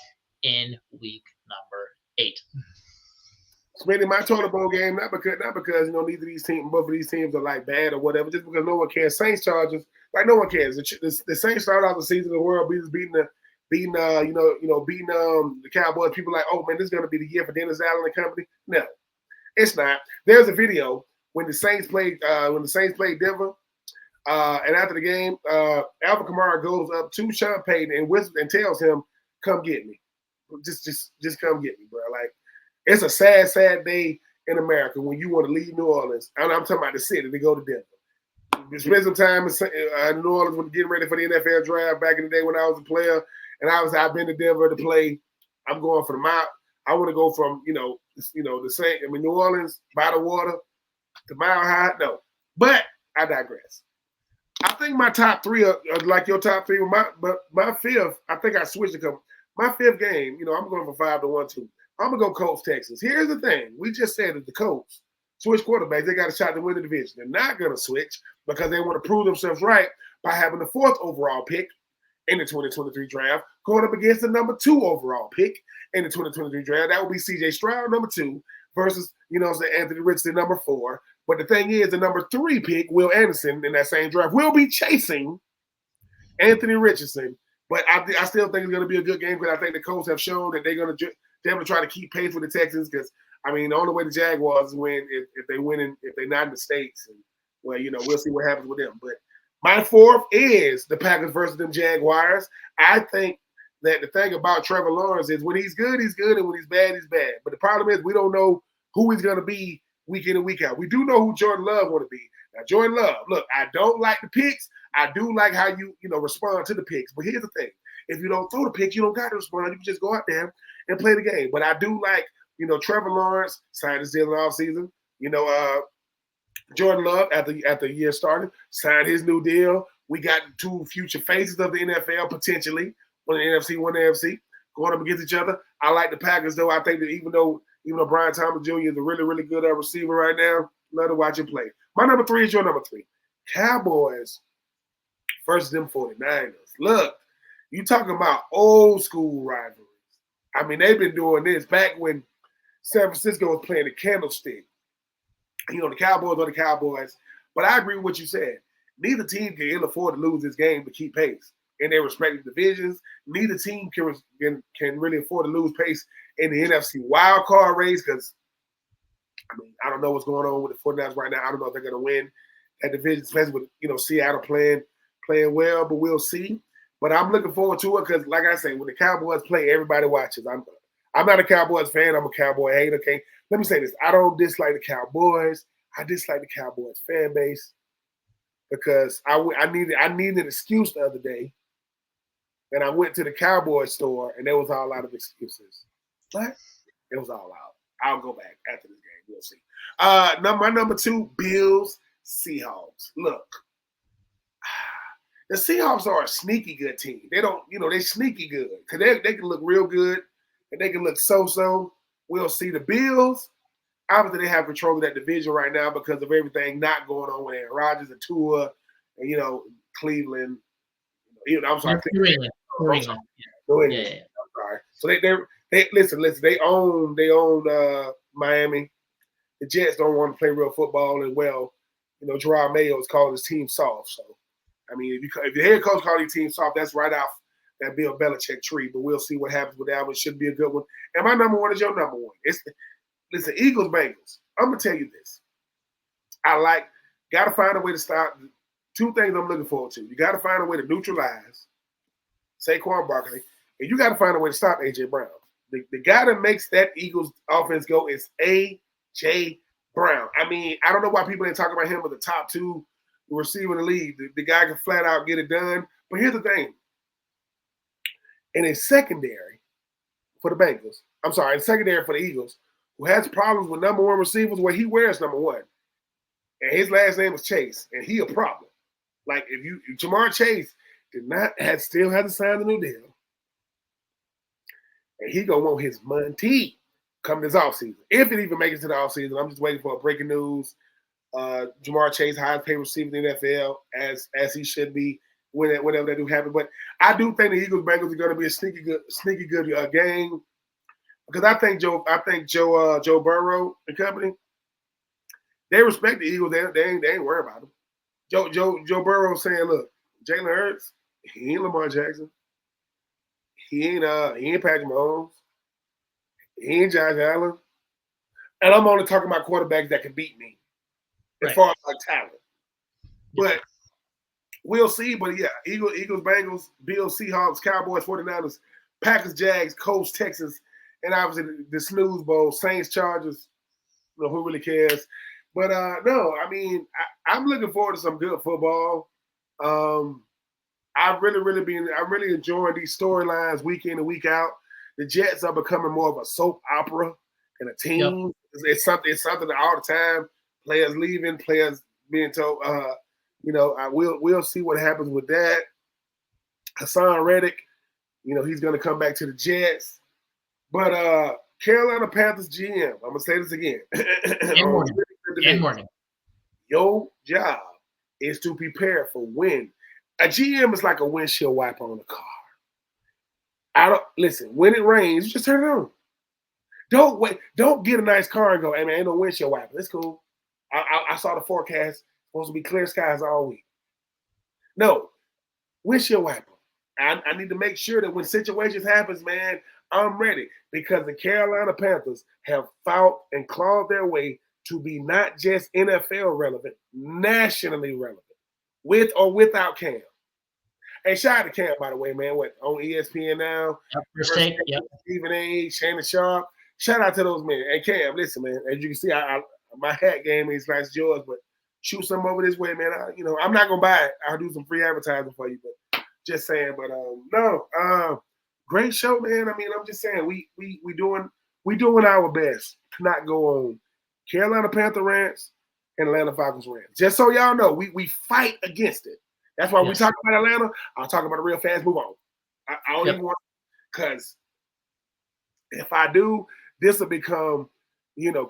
in week number 8. Smitty, my toilet bowl game, not because both of these teams are like bad or whatever, just because no one cares. Saints Chargers, like no one cares. The Saints started out the season of the world beating the Cowboys. People are like, oh man, this is gonna be the year for Dennis Allen and company. No, it's not. There's a video when the Saints played Denver, and after the game, Alvin Kamara goes up to Sean Payton and whistles and tells him, "Come get me, just come get me, bro." Like, it's a sad, sad day in America when you want to leave New Orleans. And I'm talking about the city to go to Denver. Spend some time in New Orleans when getting ready for the NFL draft back in the day when I was a player. And I've been to Denver to play. I'm going for the mile. I want to go from, the same. I mean, New Orleans, by the water, to Mile High. No. But I digress. I think my top 3 are like your top 3. But my fifth, I think I switched a couple. My fifth game, I'm going for 5-1-2. I'm going to go Colts, Texans. Here's the thing. We just said that the Colts switch quarterbacks. They got a shot to win the division. They're not going to switch because they want to prove themselves right by having the 4th overall pick in the 2023 draft, going up against the number 2 overall pick in the 2023 draft. That would be C.J. Stroud, number 2, versus, Anthony Richardson, number 4. But the thing is, the number 3 pick, Will Anderson, in that same draft, will be chasing Anthony Richardson. But I still think it's going to be a good game because I think the Colts have shown that they're going to try to keep pace with the Texans because, the only way the Jaguars win if they win if they're not in the States. And, well, we'll see what happens with them. But my 4th is the Packers versus them Jaguars. I think that the thing about Trevor Lawrence is when he's good, he's good, and when he's bad, he's bad. But the problem is we don't know who he's going to be week in and week out. We do know who Jordan Love want to be. Now, Jordan Love, look, I don't like the picks. I do like how you respond to the picks. But here's the thing. If you don't throw the picks, you don't got to respond. You can just go out there and play the game. But I do like, Trevor Lawrence signed his deal in the offseason. Jordan Love, after the year started, signed his new deal. We got 2 future faces of the NFL potentially, one in the NFC, one in the AFC, going up against each other. I like the Packers, though. I think that even though Brian Thomas Jr. is a really, really good receiver right now, love to watch him play. My number 3 is your number 3. Cowboys versus them 49ers. Look, you talking about old school rivalries. I mean, they've been doing this back when San Francisco was playing the candlestick. The Cowboys are the Cowboys. But I agree with what you said. Neither team can ill afford to lose this game to keep pace in their respective divisions. Neither team can really afford to lose pace in the NFC wild card race because, I don't know what's going on with the 49ers right now. I don't know if they're going to win that division, especially with, Seattle playing well, but we'll see. But I'm looking forward to it because, like I say, when the Cowboys play, everybody watches. I'm not a Cowboys fan. I'm a Cowboy hater, okay? Let me say this. I don't dislike the Cowboys. I dislike the Cowboys fan base because I needed an excuse the other day. And I went to the Cowboys store, and there was all out of excuses. But it was all out. I'll go back after this game. We'll see. My number 2, Bills, Seahawks. Look, the Seahawks are a sneaky good team. They don't, they sneaky good because they can look real good and they can look so-so. We'll see. The Bills, obviously they have control of that division right now because of everything not going on with Aaron Rodgers and Tua and, Cleveland. I'm sorry. New England. I'm sorry. So they listen. They own Miami. The Jets don't want to play real football, and Gerard Mayo is calling his team soft. So, if your head coach calling your team soft, that's right off that Bill Belichick tree. But we'll see what happens with that one. Should be a good one. And my number 1 is your number 1. Listen, Eagles, Bengals. I'm gonna tell you this. Got to find a way to stop. 2 things I'm looking forward to. You got to find a way to neutralize Saquon Barkley, and you got to find a way to stop A.J. Brown. The guy that makes that Eagles offense go is A.J. Brown. I mean, I don't know why people ain't talking about him as the top 2 receiver in the league. The guy can flat out get it done. But here's the thing. In a secondary for the Bengals, in secondary for the Eagles, who has problems with number 1 receivers where he wears number 1. And his last name is Chase, and he a problem. Like if Jamar Chase still hasn't signed a new deal, and he gonna want his money come this offseason. If it even makes it to the offseason, I'm just waiting for a breaking news. Jamar Chase, highest paid receiver in the NFL, as he should be whenever that do happen. But I do think the Eagles Bengals are going to be a sneaky good game, because I think Joe Burrow and company, they respect the Eagles. They ain't worried about them. Joe Burrow saying, look, Jalen Hurts, he ain't Lamar Jackson. He ain't Patrick Mahomes. He ain't Josh Allen. And I'm only talking about quarterbacks that can beat me as far as like talent. But we'll see. But yeah, Eagles, Bengals, Bills, Seahawks, Cowboys, 49ers, Packers, Jags, Colts, Texans, and obviously the Snooze Bowl, Saints, Chargers. You know, who really cares? But no, I mean, I'm looking forward to some good football. I'm really enjoying these storylines week in and week out. The Jets are becoming more of a soap opera and a team. Yep. It's something all the time. Players leaving, players being told, we'll see what happens with that. Hassan Reddick, he's going to come back to the Jets. But Carolina Panthers GM, I'm going to say this again. Morning. Your job is to prepare for when. A GM is like a windshield wiper on a car. When it rains, you just turn it on. Don't wait. Don't get a nice car and go, hey man, ain't no windshield wiper. That's cool. I saw the forecast. Supposed to be clear skies all week. No, windshield wiper. I need to make sure that when situations happens, man, I'm ready, because the Carolina Panthers have fought and clawed their way to be not just NFL relevant, nationally relevant, with or without Cam. Hey, shout out to Cam, by the way, man. On ESPN now? First take, yep. Stephen A., Shannon Sharp. Shout out to those men. Hey, Cam, listen, man. As you can see, my hat game is nice as yours, but shoot some over this way, man. I'm not gonna buy it. I'll do some free advertising for you, but just saying. But no, great show, man. I mean, I'm just saying we doing our best to not go on Carolina Panther rants and Atlanta Falcons rants. Just so y'all know, we fight against it. That's why we talk about Atlanta. I'll talk about the real fans. Move on. I don't even want, because if I do, this will become,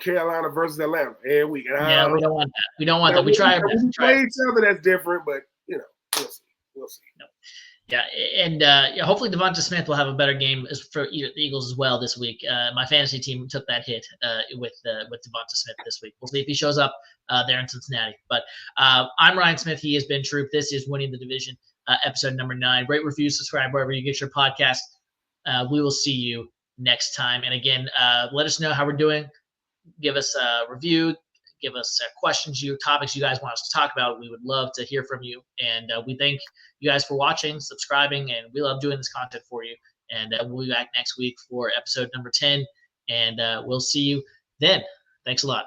Carolina versus Atlanta every week. We don't want that. We don't want that. We try our best. We play each other. That's different, but we'll see. No. Yeah, and hopefully Devonta Smith will have a better game for the Eagles as well this week. My fantasy team took that hit with Devonta Smith this week. We'll see if he shows up there in Cincinnati. But I'm Ryan Smith. He has been Troupe. This is Winning the Division, episode number 9. Rate, review, subscribe wherever you get your podcast. We will see you next time. And again, let us know how we're doing. Give us a review. Give us questions, topics you guys want us to talk about. We would love to hear from you. And we thank you guys for watching, subscribing, and we love doing this content for you. And we'll be back next week for episode number 10. And we'll see you then. Thanks a lot.